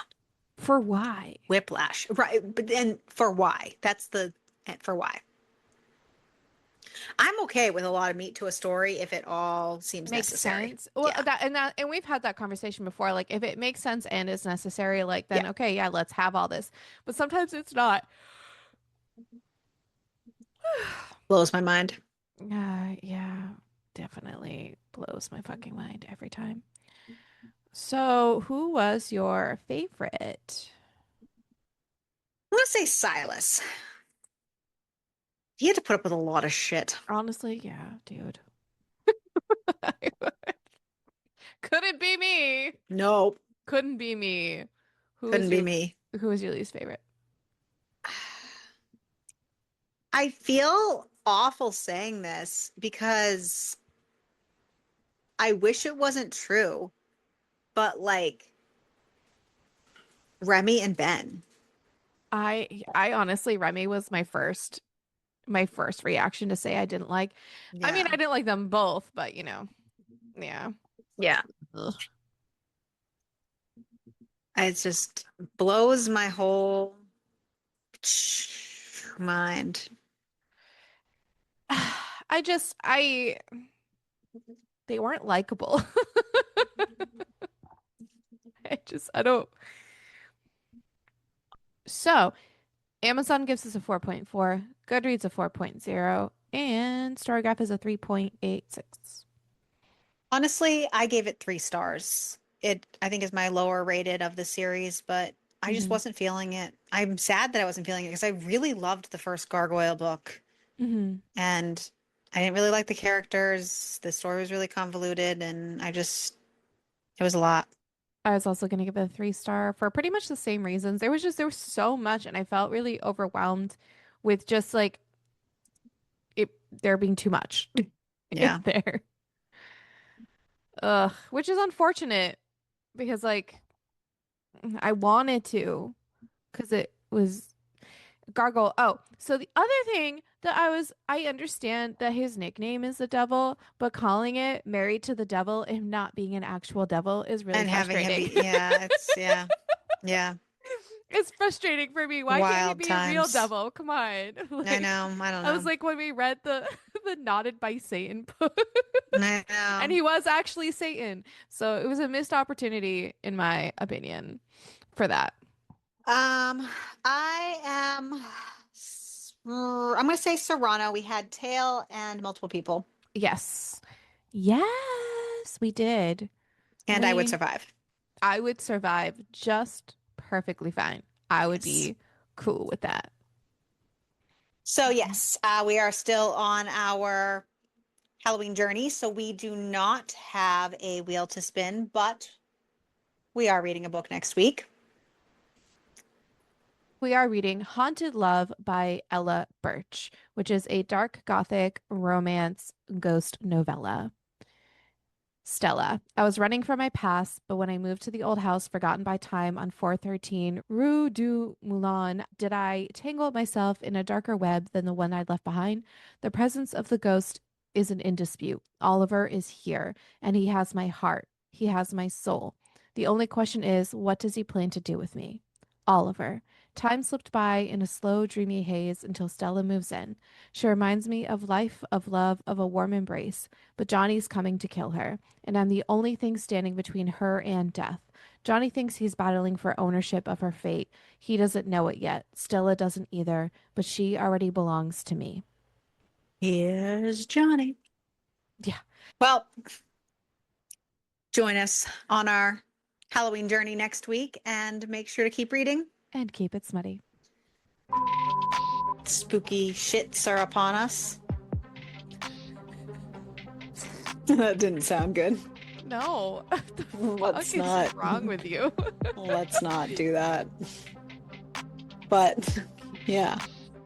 For why? Whiplash. Right. But and for why? That's the for why. I'm okay with a lot of meat to a story if it all seems Makes necessary. sense. Well, Yeah. and we've had that conversation before. Like if it makes sense and is necessary, like Yeah. then okay, yeah, let's have all this. But sometimes it's not. Blows my mind. Yeah, definitely blows my fucking mind every time. So, who was your favorite? I'm gonna say Silas. He had to put up with a lot of shit. Honestly, yeah, dude. Couldn't be me. Nope. Couldn't be me. Who Couldn't was be your me. who was your least favorite? I feel awful saying this because I wish it wasn't true, but like Remy and Ben. I honestly Remy was my first reaction to say I didn't like. I mean, Yeah. I didn't like them both, but yeah. Yeah. Ugh. It just blows my whole mind. I they weren't likable. I don't. So, Amazon gives us a 4.4, Goodreads a 4.0, and Storygraph is a 3.86. Honestly, I gave it 3 stars. It, I think, is my lower rated of the series, but I just Hmm. wasn't feeling it. I'm sad that I wasn't feeling it because I really loved the first Gargoyle book Hmm. and I didn't really like the characters. The story was really convoluted and it was a lot. I was also going to give it a 3 star for pretty much the same reasons. There was so much, and I felt really overwhelmed with just like there being too much in Yeah. there. Ugh, which is unfortunate because like I wanted to because it was Gargoyle. Oh, so the other thing that I understand that his nickname is the devil, but calling it married to the devil and not being an actual devil is really And having him frustrating. be, yeah, it's, yeah, yeah, It's frustrating for me. Why can't he wild be a real times. devil? Come on. I Like know. I don't I was know. like when we read the the Knotted by Satan book. I And know. he was actually Satan. So it was a missed opportunity in my opinion for that. Um, I'm gonna say Serrano. We had Tail and multiple people, Yes. Yes, we did. and I would We survive. I would survive just perfectly fine. I would Yes. be cool with that. So yes, we are still on our Halloween journey. So we do not have a wheel to spin, but we are reading a book next week. We are reading Haunted Love by Ella Birch, which is a dark gothic romance ghost novella. Stella. I was running from my past, but when I moved to the old house forgotten by time on 413 Rue du Moulin, did I tangle myself in a darker web than the one I'd left behind? The presence of the ghost isn't in dispute. Oliver is here, and he has my heart. He has my soul. The only question is, what does he plan to do with me? Oliver. Time slipped by in a slow, dreamy haze until Stella moves in. She reminds me of life, of love, of a warm embrace, but Johnny's coming to kill her and I'm the only thing standing between her and death. Johnny thinks he's battling for ownership of her fate. He doesn't know it yet. Stella doesn't either, but she already belongs to me. Here's Johnny. Yeah, Well, join us on our Halloween journey next week and make sure to keep reading. and keep it smutty. Spooky shits are upon us. That didn't sound good. No, what the Let's fuck is not wrong with you? let's not do that. But Keep yeah,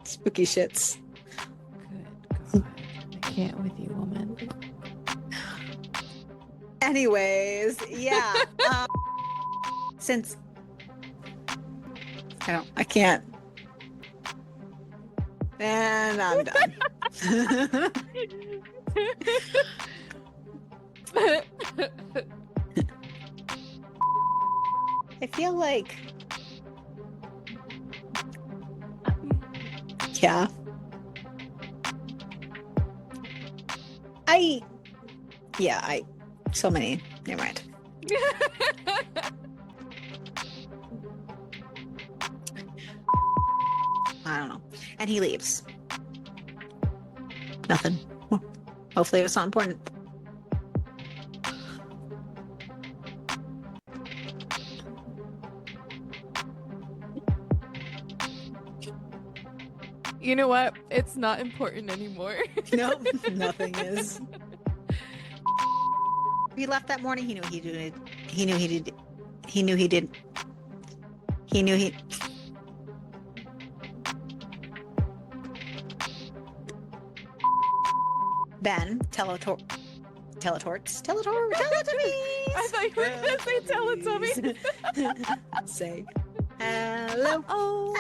spooky shits. good God. I can't with you, woman. Anyways, yeah. Since I can't. And I'm done. I feel like, yeah. So many. Never mind. I don't know. And he leaves. Nothing. Well, hopefully it was not important. You know what? It's not important anymore. Nope, nothing is. He left that morning. He knew he did. He knew he did. He knew he did. He knew he. Ben, Teletubbies. I thought you were gonna say Teletubbies. Say hello. Oh.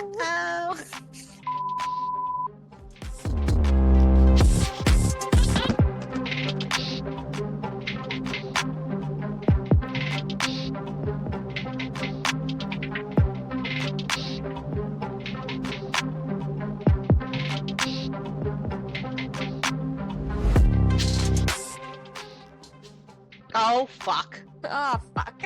Oh fuck. Oh, fuck.